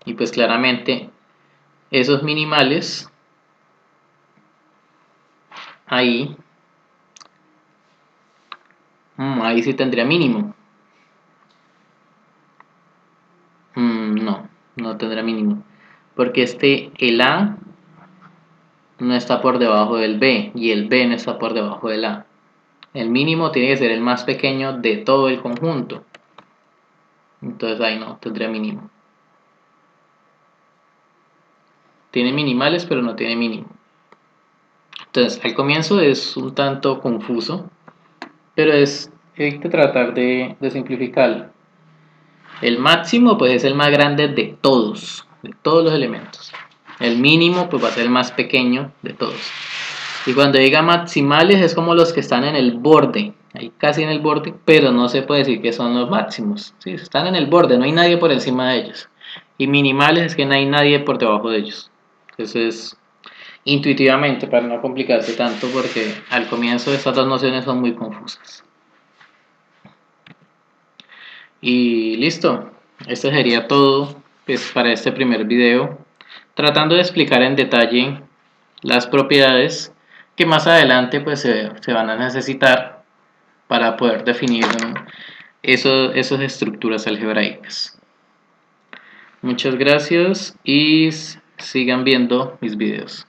Y pues claramente esos minimales ahí sí tendría mínimo. No tendrá mínimo. Porque el A no está por debajo del B y el B no está por debajo del A. El mínimo tiene que ser el más pequeño de todo el conjunto. Entonces ahí no tendría mínimo. Tiene minimales pero no tiene mínimo. Entonces al comienzo es un tanto confuso, pero hay que tratar de simplificarlo. El máximo pues es el más grande de todos los elementos. El mínimo pues va a ser el más pequeño de todos. Y cuando diga maximales es como los que están en el borde, ahí casi en el borde, pero no se puede decir que son los máximos. ¿Sí? Están en el borde, no hay nadie por encima de ellos. Y minimales es que no hay nadie por debajo de ellos. Eso es intuitivamente para no complicarse tanto porque al comienzo estas dos nociones son muy confusas. Y listo, esto sería todo pues, para este primer video, tratando de explicar en detalle las propiedades que más adelante pues se van a necesitar para poder definir esas estructuras algebraicas. Muchas gracias y sigan viendo mis videos.